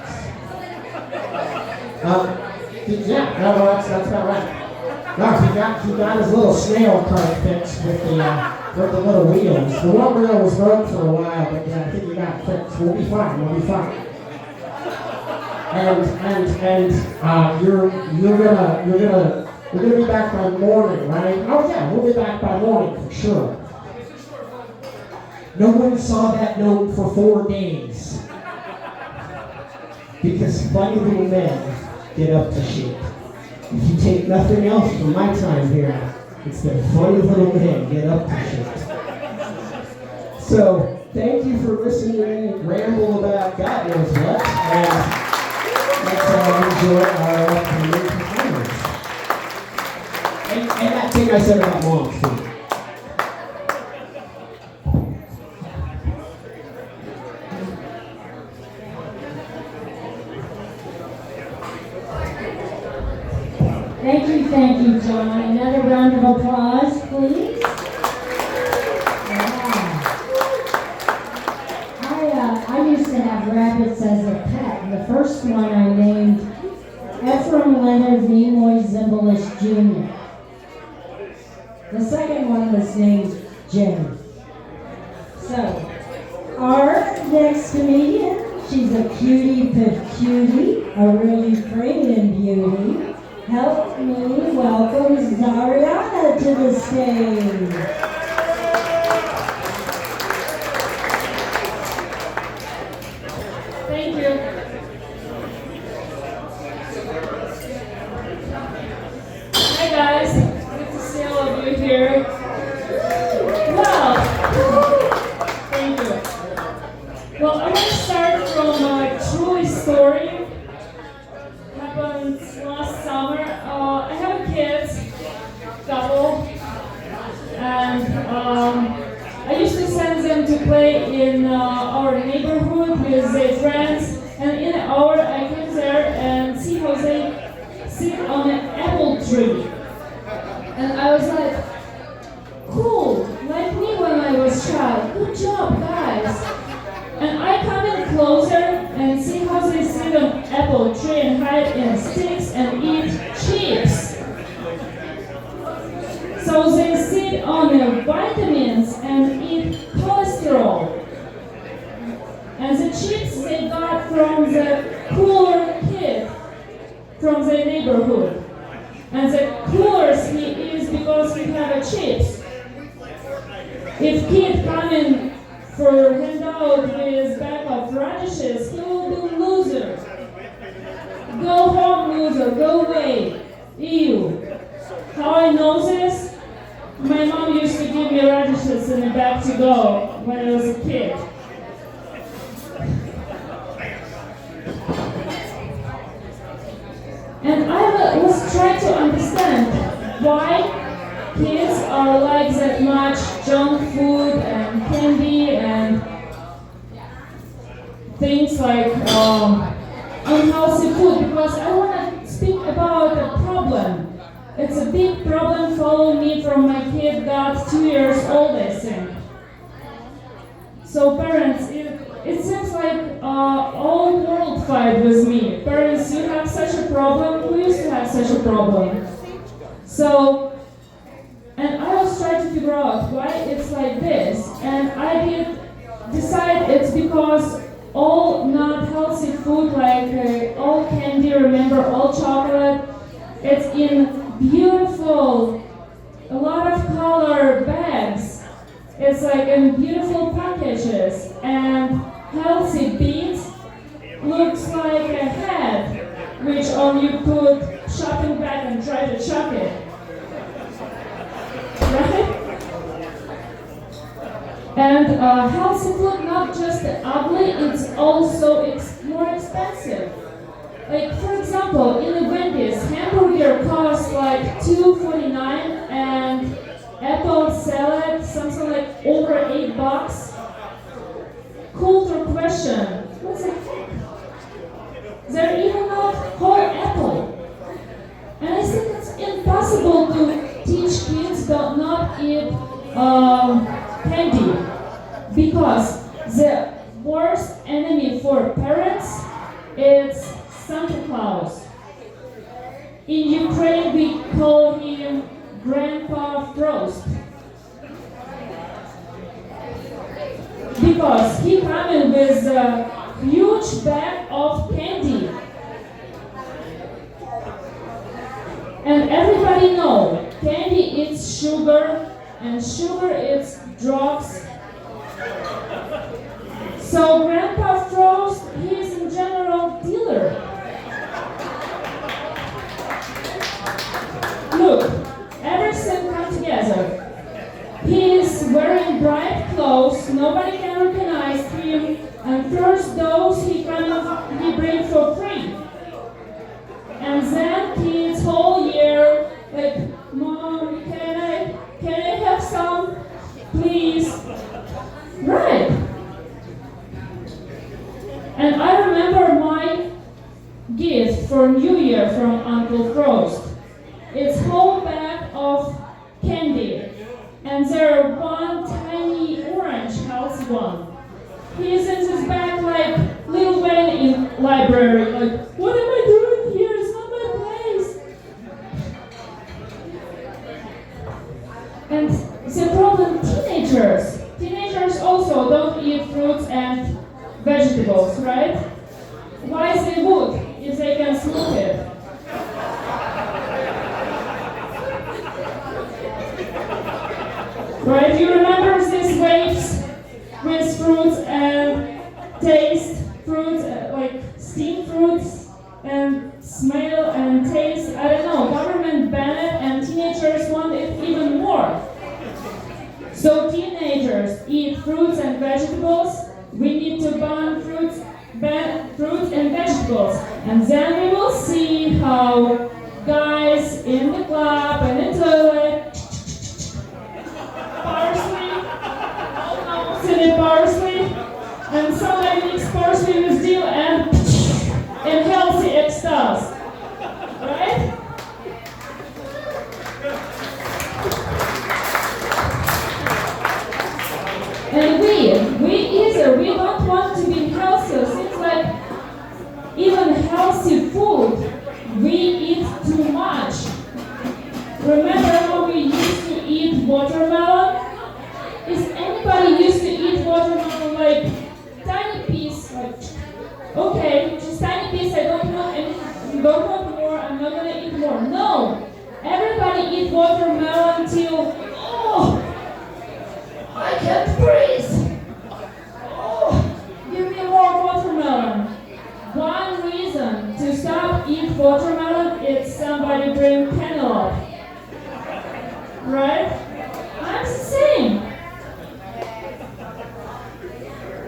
Yeah, no, that's about right. No, he got his little snail cart fixed with the little wheels. The one wheel was broke for a while, but I think he got it fixed. We'll be fine. And you're gonna be back by morning, right? Oh yeah, we'll be back by morning for sure. No one saw that note for 4 days. Because funny little men get up to shit. If you take nothing else from my time here, it's that funny little men get up to shit. So, thank you for listening to me ramble about God knows what, and let's enjoy our upcoming performance. And that thing I said about moms, too. Thank you, John. Another round of applause, please. Yeah. I used to have rabbits as a pet. The first one I named Ephraim Leonard Nimoy Zimbalist Jr. The second one was named Jim. So, our next comedian, she's a cutie patootie, a really praying beauty. Help me welcome Zariana to the stage. Thank you. Hi guys, good to see all of you here. Wow. Thank you. Well, I'm going to start from a true story. Happened last summer. I have a kid, couple, and I used to send them to play in our neighborhood with their friends, and in an hour I came there and see how they sit on an apple tree. And I was like, cool, like me when I was child. Good job, guys. And I come in closer and see how they sit on apple tree and hide in sticks and eat chips. So they sit on their vitamins and eat cholesterol. And the chips they got from the cooler kid from the neighborhood. And the coolers he is because he have a chips. If kid come in for handout with bag of radishes, he will be loser. Go home, loser, go away. Ew. How I know this? My mom used to give me radishes in a bag to go when I was a kid. And I was trying to understand why kids are like that much junk food and candy and things like unhealthy food, because I want to speak about a problem. It's a big problem following me from my kid got 2 years old, I think. So parents, it seems like all world fight with me. Parents, you have such a problem, who used to have such a problem? So, and I was trying to figure out why it's like this, and I did decide it's because all not healthy food, like all candy, remember, all chocolate, it's in beautiful, a lot of color bags. It's like in beautiful packages, and healthy beans looks like a head, which you put shopping bag and try to chuck it. Right? And healthy food not just ugly, it's also more expensive. Like, for example, in the Wendy's, hamburger costs like $2.49 and apple salad something like over $8. Culture question, what the heck? They're even not whole apple. And I think it's impossible to teach kids to not eat candy, because the worst enemy for parents is Santa Claus. In Ukraine, we call him Grandpa Frost, because he comes with a huge bag of candy. And everybody knows candy eats sugar, and sugar eats drugs. So Grandpa Frost, he is in general dealer. Look, everything comes together. He is wearing bright clothes, nobody can recognize him, and first those he brings for free. And then kids whole year like, Mom, can I have some, please? Right. And I remember my gift for New Year from Uncle Frost. It's whole bag of candy, and there one tiny orange healthy one. He's in this bag like Lil Wayne in library, like, what am I doing here? It's not my place. And the problem, teenagers also don't eat fruits and vegetables, right? Why they would if they can smoke it? Right, you remember these waves with fruits and taste fruits, like steamed fruits and smell and taste, I don't know, government banned it and teenagers want it even more. So teenagers eat fruits and vegetables, we need to ban fruits and vegetables, and then we will see how guys in the club and in the toilet, parsley, and somebody mix parsley with dill and healthy extras, right? And we don't want to be healthy. Seems like even healthy food, we eat too much. Remember how we used to eat watermelon? Is anybody used to eat watermelon like tiny piece? Like, okay, just tiny piece, I don't want more, I'm not gonna eat more. No! Everybody eat watermelon till, oh, I can't breathe. Oh, give me more watermelon. One reason to stop eat watermelon is somebody bring cantaloupe. Right? I'm the same.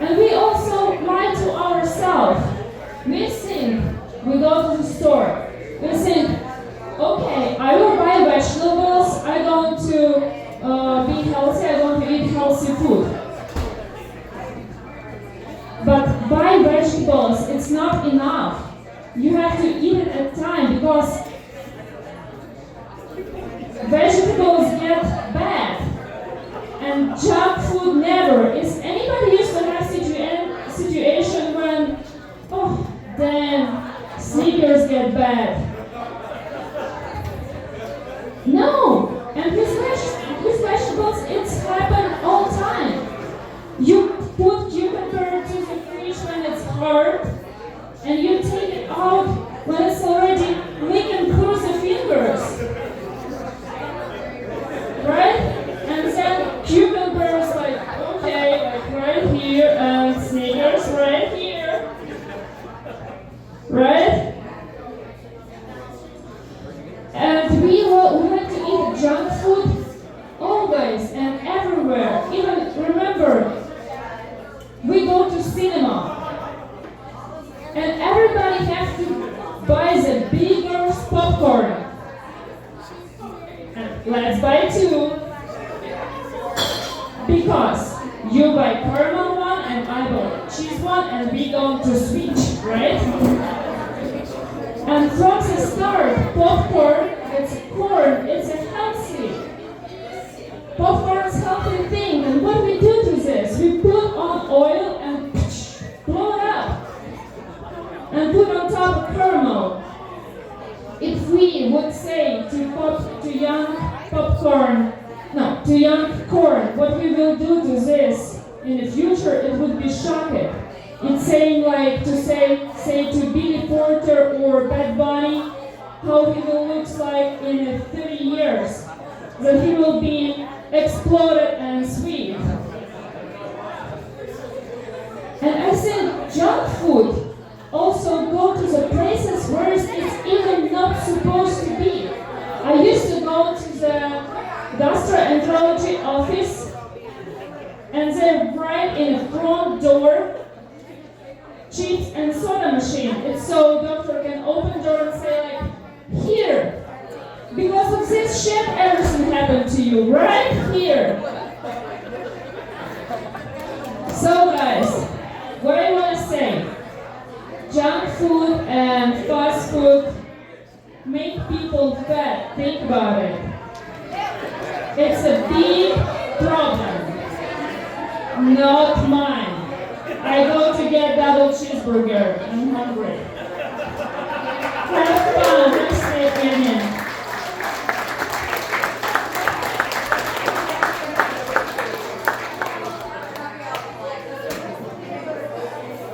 And we also lie to ourselves. We think, we go to the store, we think, okay, I will buy vegetables, I'm going to be healthy, I'm going to eat healthy food. But buy vegetables, it's not enough. You have to eat it at a time, because vegetables get bad. And junk food never. Is anybody used to have situation when, oh, then sneakers get bad? No. And with vegetables, it's happen all time. You put cucumber to the fridge when it's hard, and you take it out when it's already licking through the fingers. Right? And then cucumbers, like, okay, like right here, and sneakers right here. Right? And we like to eat junk food always and everywhere. Even remember, cinema. And everybody has to buy the bigger popcorn. And let's buy 2. Because you buy caramel one and I buy cheese one and we going to switch, right? And from the start, popcorn, it's corn, it's a healthy. Popcorn is a healthy thing, and what we do to this? We put on oil and blow it up. And put on top of caramel. If we would say to young corn, what we will do to this in the future, it would be shocking. It's saying like to say to Billy Porter or Bad Bunny how he will look like in 30 years. That he will be exploded and sweet. And I think junk food also go to the places where it's even not supposed to be. I used to go to the gastroenterology office, and then right in the front door, chips and soda machine. It's so doctor can open door and say like, here, because of this shit, everything happened to you right here. So guys, what I want to say, junk food and fast food make people fat. Think about it. It's a big problem, not mine. I go to get double cheeseburger. I'm hungry. Have fun. Next day, opinion.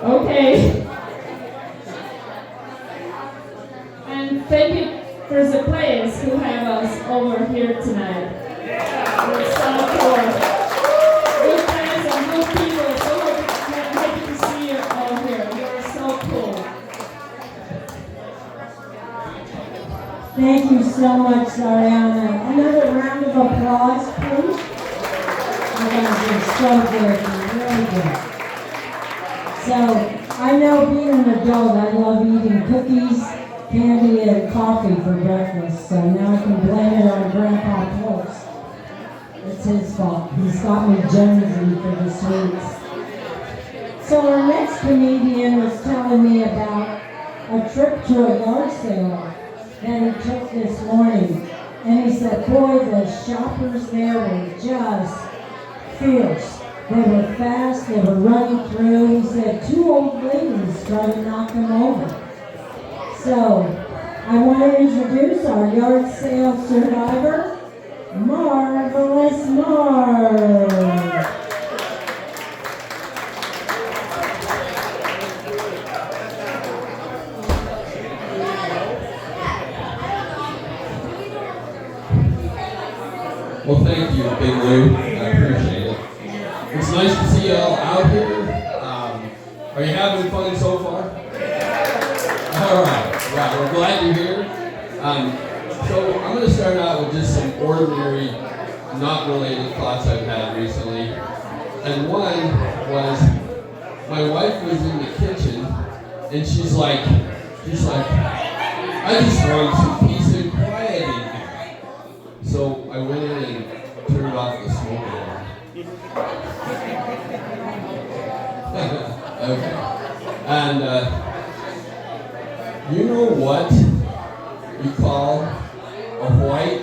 Okay. And thank you for the players who have us over here tonight. We're so cool. Good friends and good people. So happy to see you all here. You're so cool. Thank you so much, Ariana. Another round of applause, please. You guys are so good, really good. So, I know being an adult, I love eating cookies, candy, and coffee for breakfast. So now I can blame it on Grandpa Pulse. It's his fault. He's got me jonesy for the sweets. So our next comedian was telling me about a trip to a yard sale that he took this morning. And he said, boy, the shoppers there were just fierce. They were fast, they were running through. He said 2 old ladies tried to knock him over. So, I want to introduce our yard sale survivor, Marvelous Marv. Well, thank you, Big Lou. I appreciate it. It's nice to see you all out here. Are you having fun so far? All right. Well, we're glad you're here. So I'm going to start out with just some ordinary, not related thoughts I've had recently. And one was, my wife was in the kitchen, and she's like, I just want some peace and quiet in here. So I went in and turned off the smoke alarm. Okay. And you know what you call a white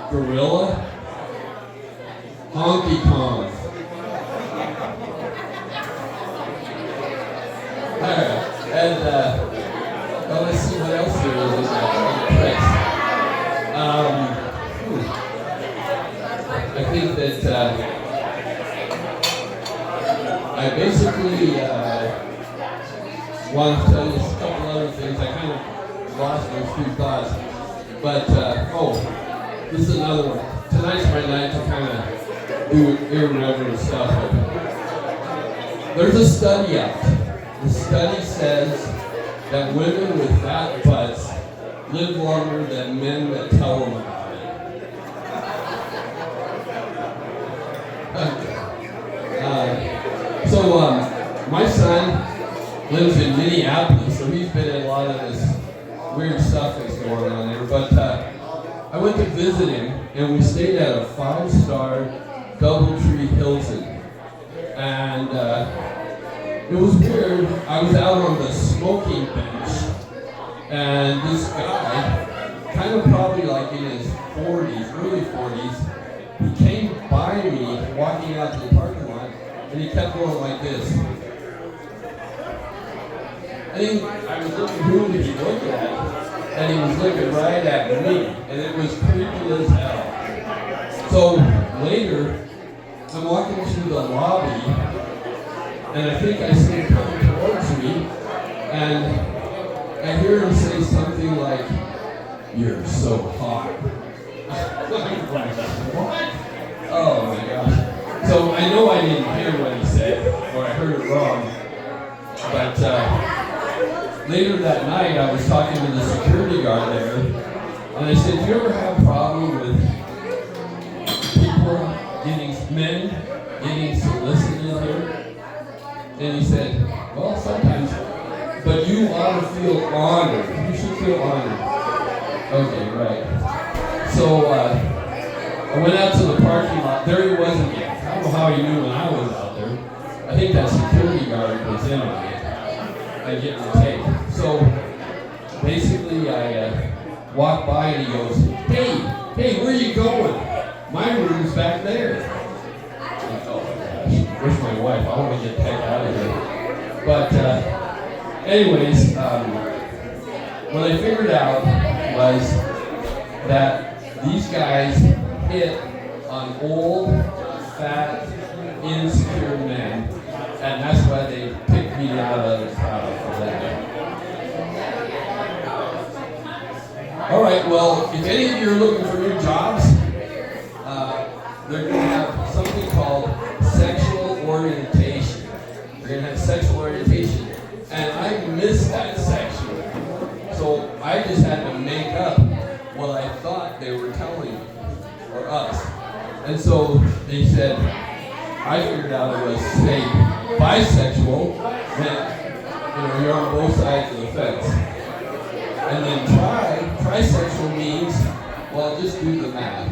gorilla? Honky Kong. Alright. And well, let's see what else there is in that place. I think that I basically want to tell you a couple other things. I kind of lost those 2 thoughts. But, this is another one. Tonight's my night to kind of do irreverent stuff. There's a study out. The study says that women with fat butts live longer than men that tell them about it. my son lives in Minneapolis, so he's been in a lot of this weird stuff that's going on there. But I went to visit him, and we stayed at a 5-star Doubletree Hilton. And it was weird. I was out on the smoking bench, and this guy, kind of probably like in his 40s, early 40s, he came by me walking out to the parking lot, and he kept going like this. I was looking who did he look at, and he was looking right at me, and it was creepy as hell. So later, I'm walking through the lobby, and I think I see him coming towards me, and I hear him say something like, "You're so hot." I'm like, what? Oh my gosh. So I know I didn't hear what he said, or I heard it wrong, but later that night I was talking to the security guard there, and I said, "Do you ever have a problem with people men getting solicited here?" And he said, "Well, sometimes, but you ought to feel honored. You should feel honored." Okay, right. So I went out to the parking lot. There he was again. I don't know how he knew when I was out there. I think that security guard was in on it. I get the tape. So basically, I walked by and he goes, hey, where are you going? My room's back there." Oh my gosh, where's my wife? I want to get the heck out of here. But anyways, what I figured out was that these guys hit on old, fat, insecure men, and that's why they picked me out of the crowd for that. All right, well, if any of you are looking for new jobs, they're going to have something called sexual orientation. They're going to have sexual orientation. And I missed that section. So I just had to make up what I thought they were telling me, or us. And so they said, I figured out it was, say, bisexual, meant, you're on both sides of the fence. And then trisexual means, well, just do the math.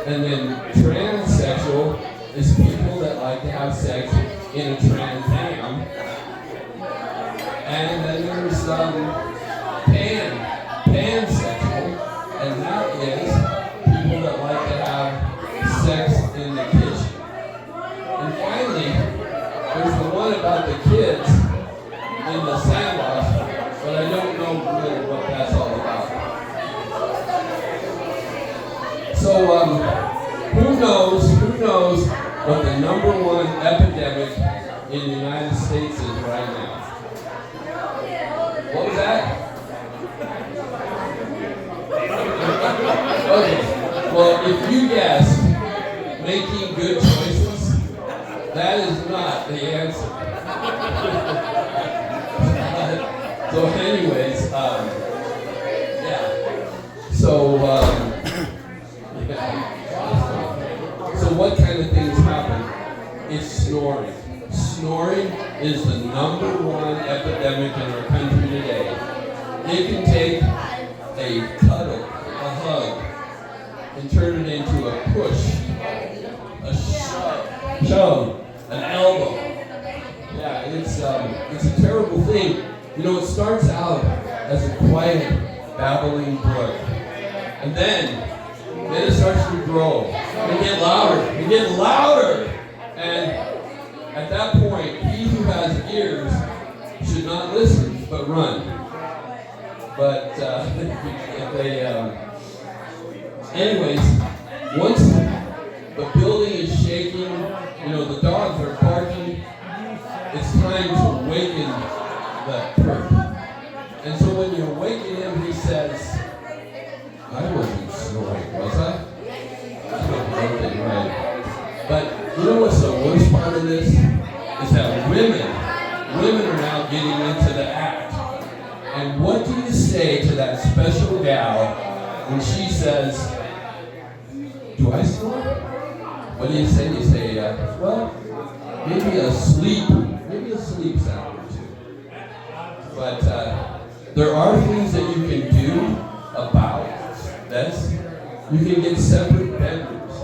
And then transsexual is people that like to have sex in a trans am. And then there's pansexual, and that is people that like to have sex in the kitchen. And finally, there's the one about the kids in the sandbox, but I don't know really what that's all about. So, who knows what the #1 epidemic in the United States is right now? What was that? Okay, well, if you guessed making good choices, that is not the answer. So anyways, yeah. So what kind of things happen? It's snoring. Snoring is the #1 epidemic in our country today. It can take a cuddle, a hug, and turn it into a push, a shove, an elbow. Yeah, it's a terrible thing. It starts out as a quiet, babbling brook, and then it starts to grow and get louder, and at that point, he who has ears should not listen, but run. But if they, anyways, once the building is shaking, the dogs are barking, it's time to awaken the perp. And so when you awaken him, he says, I wasn't snoring, was I? Okay, right. But you know what's the worst part of this? Is that women are now getting into the act. And what do you say to that special gal when she says, do I snore? What do you say? You say, well, maybe a sleep but there are things that you can do about this. You can get separate bedrooms.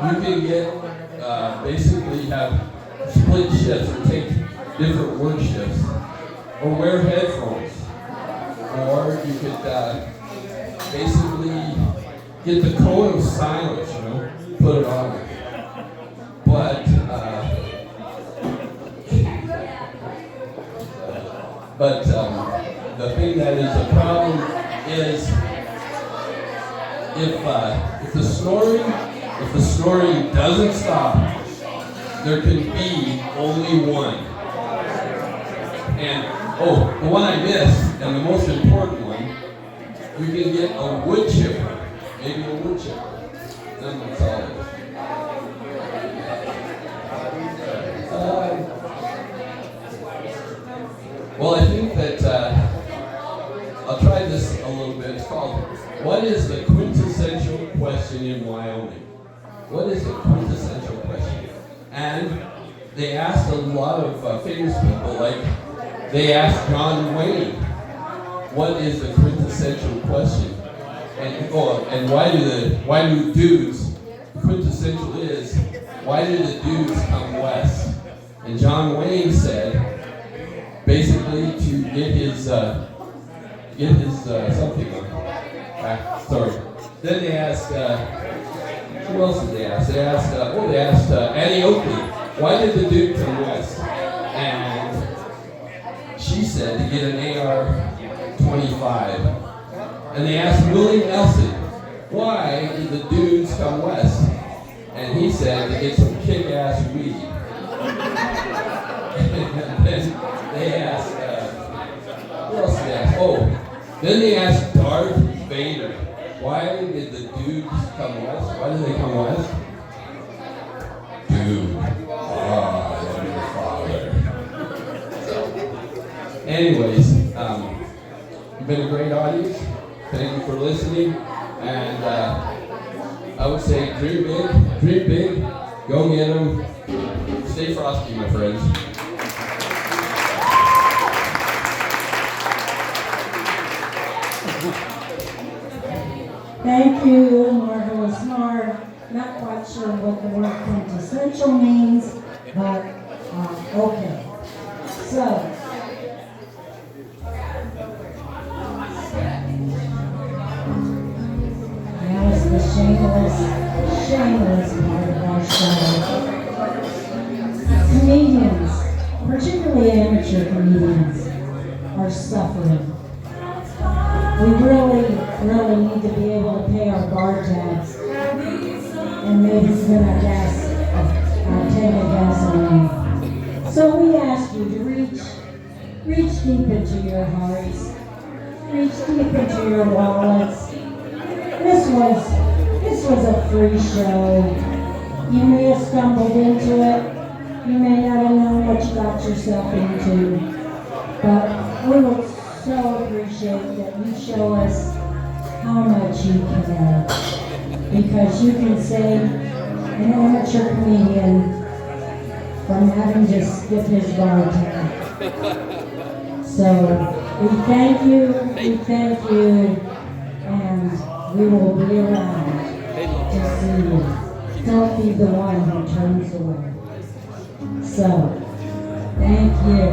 You can get, basically have split shifts or take different work shifts. Or wear headphones. Or you could basically get the cone of silence, put it on there. But, the thing that is a problem is if the snoring doesn't stop, there can be only one. And the one I missed, and the most important one, you can get a wood chipper, maybe a wood chipper. Then that's all it is. Well, I think that I'll try this a little bit. It's called, what is the quintessential question in Wyoming? What is the quintessential question? And they asked a lot of famous people, like they asked John Wayne, what is the quintessential question? And why do dudes, quintessential is, why do the dudes come west? And John Wayne said, basically to get his something on. Sorry. Then they asked, who else did they ask? They asked Annie Oakley, why did the dude come west? And she said to get an AR-25. And they asked Willie Nelson, why did the dudes come west? And he said to get some kick-ass weed. And then they asked, who else did they ask? Then they asked Darth Vader, why did the dudes come west? Why did they come west? Dude, I am your father. Anyways, you've been a great audience. Thank you for listening. And I would say dream big, go get them. Stay frosty, my friends. Thank you, Marvelous Marv. Not quite sure what the word quintessential means, but okay. So, now is the shameless part of our show. Comedians, particularly amateur comedians, are suffering. We really need to be able to pay our bar tabs and maybe even take a gasoline. So we ask you to reach deep into your hearts, reach deep into your wallets. This was a free show. You may have stumbled into it. You may not have known what you got yourself into. But we will so appreciate that you show us how much you care. Because you can save an amateur comedian from having to skip his bar tab. So we thank you, and we will be around to see you. Don't be the one who turns away. So, thank you.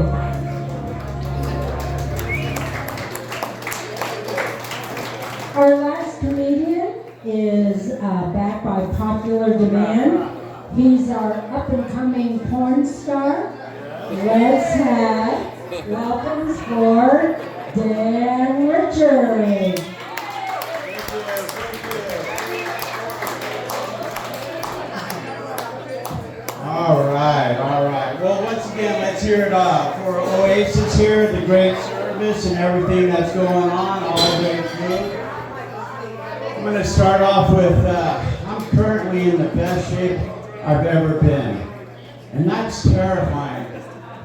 Our last comedian is back by popular demand. He's our up-and-coming porn star. Let's have welcomes for Dan Richard. All right. Well, once again, let's hear it for Oasis here, the great service and everything that's going on all the way through. I'm going to start off with, I'm currently in the best shape I've ever been. And that's terrifying,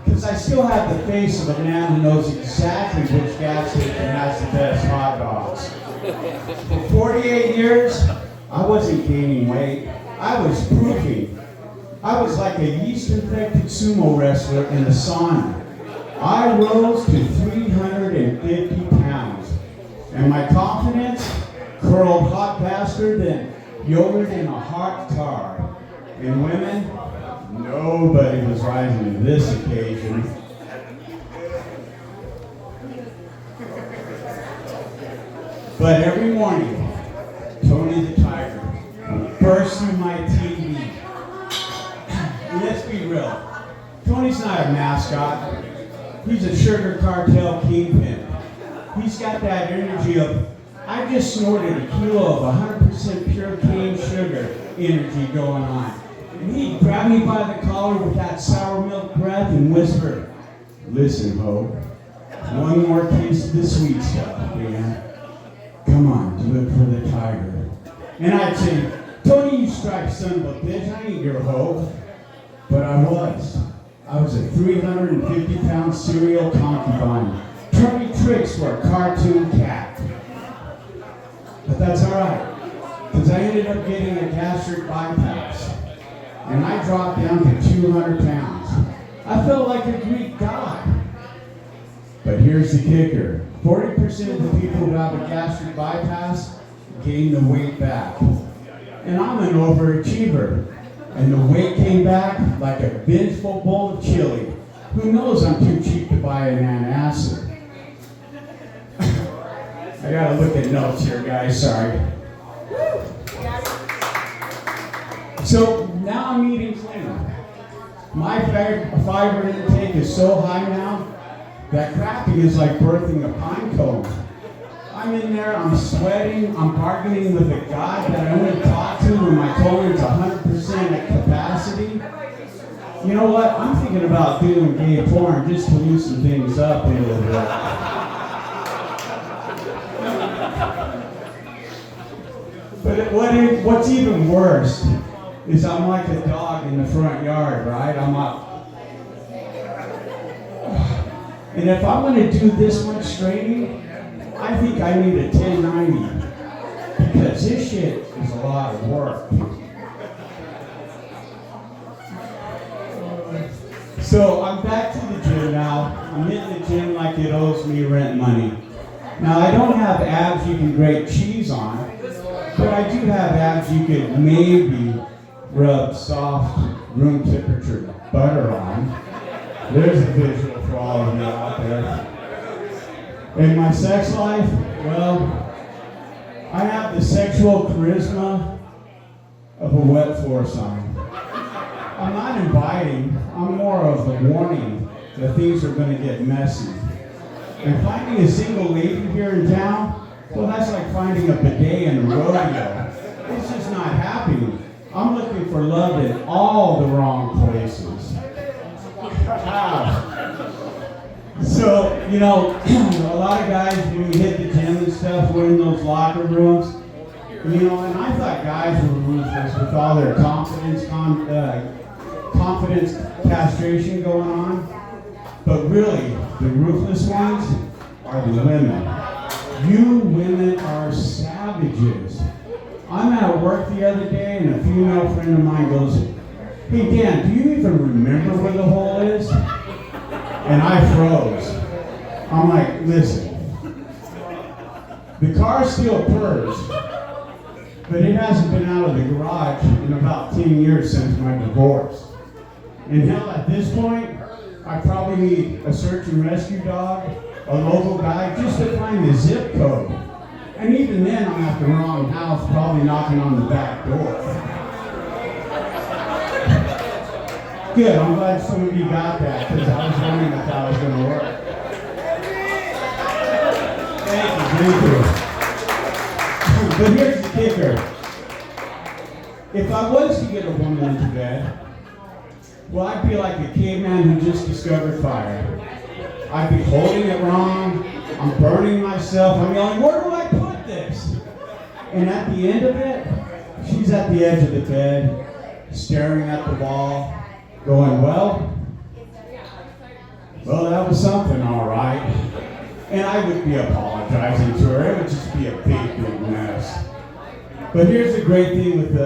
because I still have the face of a man who knows exactly which gas station has the best hot dogs. For 48 years, I wasn't gaining weight. I was proofing. I was like a yeast-infected sumo wrestler in the sauna. I rose to 350 pounds, and my confidence curled hot faster than yogurt in a hot car. And women, nobody was rising to this occasion. But every morning, Tony the Tiger bursts through my TV. And let's be real, Tony's not a mascot. He's a sugar cartel kingpin. He's got that energy of, I just snorted a kilo of 100% pure cane sugar energy going on. And he'd grab me by the collar with that sour milk breath and whisper, listen, ho, one more taste of the sweet stuff, man. Come on, do it for the Tiger. And I'd say, Tony, you striped son of a bitch, I ain't your hoe. But I was. I was a 350-pound serial concubine, turning tricks for a cartoon cat. But that's all right, because I ended up getting a gastric bypass, and I dropped down to 200 pounds. I felt like a Greek god. But here's the kicker. 40% of the people who have a gastric bypass gain the weight back. And I'm an overachiever. And the weight came back like a vengeful bowl of chili. Who knows I'm too cheap to buy an antacid. I gotta look at notes here, guys, sorry. So now I'm eating clean. My fiber intake is so high now that crapping is like birthing a pine cone. I'm in there, I'm sweating, I'm bargaining with a god that I only talk to when my colon's 100% at capacity. You know what? I'm thinking about doing gay porn just to loosen things up a little bit. But what's even worse is I'm like a dog in the front yard, right? I'm up. And if I'm going to do this much straightening, I think I need a 1090, because this shit is a lot of work. So I'm back to the gym now. I'm hitting the gym like it owes me rent money. Now I don't have abs you can grate cheese on, but I do have abs you could maybe rub soft room temperature butter on. There's a visual for all of you out there. In my sex life, well, I have the sexual charisma of a wet floor sign. I'm not inviting, I'm more of a warning that things are going to get messy. And finding a single lady here in town, well, that's like finding a bidet in a rodeo. It's just not happening. I'm looking for love in all the wrong places. So, you know, a lot of guys, when we hit the gym and stuff, we're in those locker rooms. You know, and I thought guys were ruthless with all their confidence castration going on. But really, the ruthless ones are the women. You women are savages. I'm at work the other day and a female friend of mine goes, hey Dan, do you even remember where the hole is? And I froze. I'm like, listen, the car still purrs, but it hasn't been out of the garage in about 10 years since my divorce. And hell, at this point, I probably need a search and rescue dog, a local guy, just to find the zip code. And even then, I'm at the wrong house, probably knocking on the back door. Good, I'm glad some of you got that, because I was wondering if that was going to work. Thank you. But here's the kicker. If I was to get a woman into bed, well, I'd be like a caveman who just discovered fire. I'd be holding it wrong, I'm burning myself, I'm yelling, where do I put this? And at the end of it, she's at the edge of the bed, staring at the wall, going, well, that was something, all right. And I would be apologizing to her. It would just be a big mess. But here's the great thing with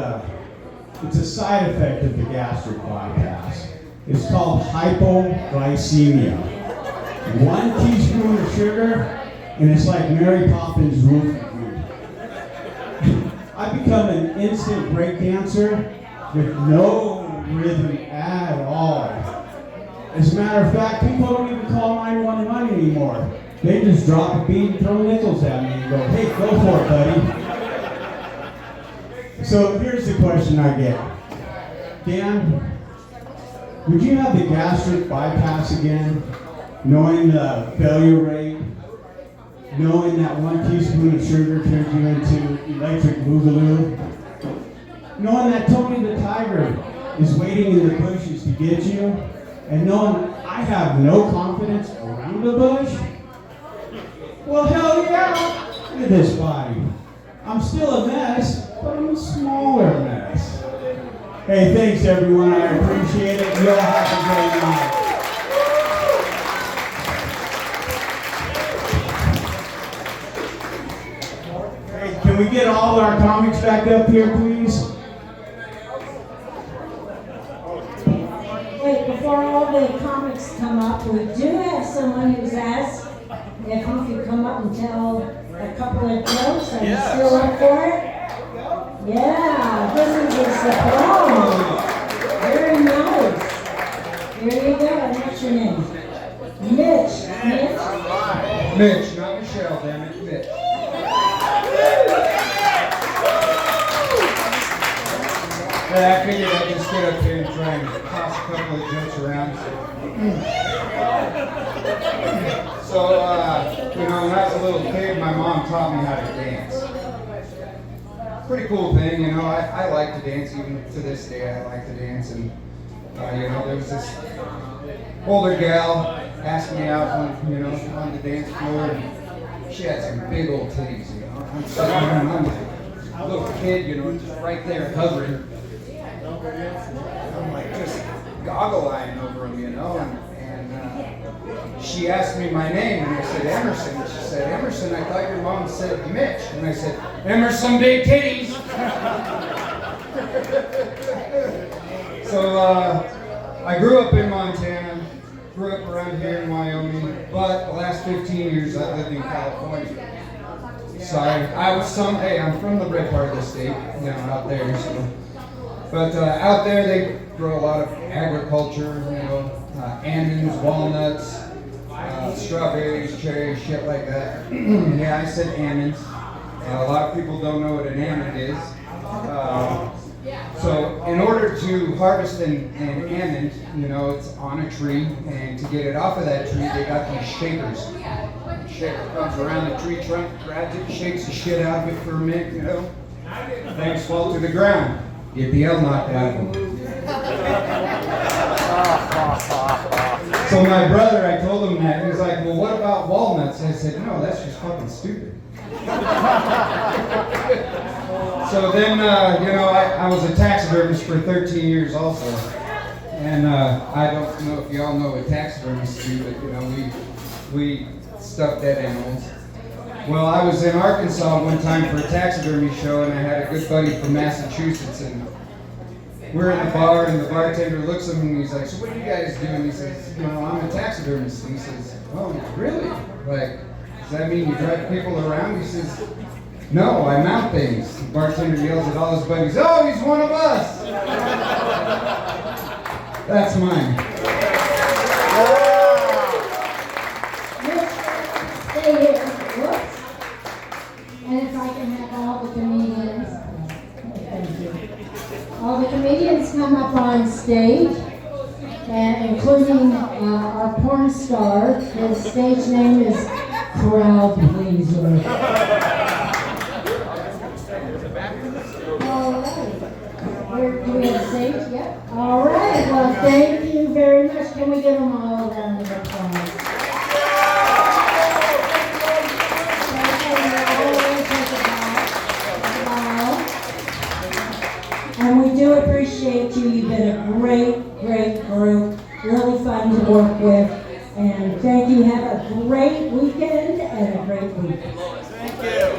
it's a side effect of the gastric bypass. It's called hypoglycemia. 1 teaspoon of sugar, and it's like Mary Poppins roofie food. I become an instant break dancer with no rhythm at all. As a matter of fact, people don't even call 911 anymore. They just drop a beat and throw nickels at me and go, hey, go for it, buddy. So here's the question I get. Dan, would you have the gastric bypass again, knowing the failure rate, knowing that 1 teaspoon of sugar turns you into electric boogaloo, knowing that Tony the Tiger is waiting in the bushes to get you, and knowing I have no confidence around the bush? Well, hell yeah! Look at this body. I'm still a mess, but I'm a smaller mess. Hey, thanks everyone. I appreciate it. You all have a great night. Hey, can we get all our comics back up here, please? Wait, before all the comics come up, we do have someone who's asked if you could come up and tell a couple of jokes. Are you still up for it? Yeah, this is a surprise. Very nice. Here you go. What's your name? Mitch. Mitch? Mitch, not Michelle, damn it, Mitch. I figured I'd just get up here and try and toss a couple of jokes around. So, when I was a little kid, my mom taught me how to dance. Pretty cool thing, I like to dance, even to this day I like to dance, and there was this older gal asked me out on the dance floor, and she had some big old titties, I'm sitting there, and I'm a little kid, just right there hovering. I'm like just goggle-eyeing over him, and she asked me my name, and I said Emerson, and she said, Emerson, I thought your mom said Mitch, and I said, Emerson big titties. So I grew up in Montana, grew up around here in Wyoming, but the last 15 years I lived in California. Sorry, I'm from the red part of the state, out there, so. But out there they grow a lot of agriculture, almonds, walnuts, strawberries, cherries, shit like that. Yeah, I said almonds. A lot of people don't know what an almond is. So in order to harvest an almond, it's on a tree, and to get it off of that tree, they got these shakers. The shaker comes around the tree trunk, grabs it, shakes the shit out of it for a minute, things fall to the ground. Get the L knocked out of him. So my brother, I told him that, he was like, well, what about walnuts? I said, no, that's just fucking stupid. So then, I was a taxidermist for 13 years also. And I don't know if y'all know what taxidermists do, but, we stuff dead animals. Well, I was in Arkansas one time for a taxidermy show, and I had a good buddy from Massachusetts, and we're in the bar, and the bartender looks at me, and he's like, so what do you guys do? And he says, I'm a taxidermist. And he says, oh, really? Like, does that mean you drive people around? He says, no, I mount things. The bartender yells at all his buddies, oh, he's one of us! That's mine. Stay here. Whoops. And if I can have all the comedians. Thank you. All the comedians come up on stage, and including our porn star. His stage name is Crowd Pleaser. All right. Do we have a stage? Yep. All right. Well, thank you very much. Can we give them all a round of applause? And we do appreciate you. You've been a great, great group. Really fun to work with. And thank you. Have a great weekend and a great week. Thank you.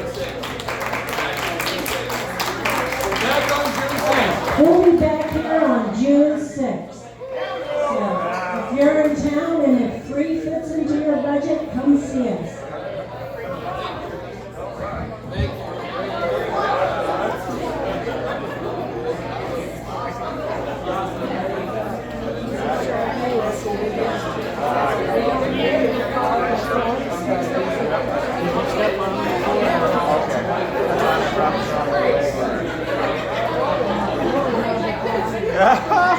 Back on June 6th. We'll be back here on June 6th. So if you're in town and if 3 fits into your Yes. Yeah.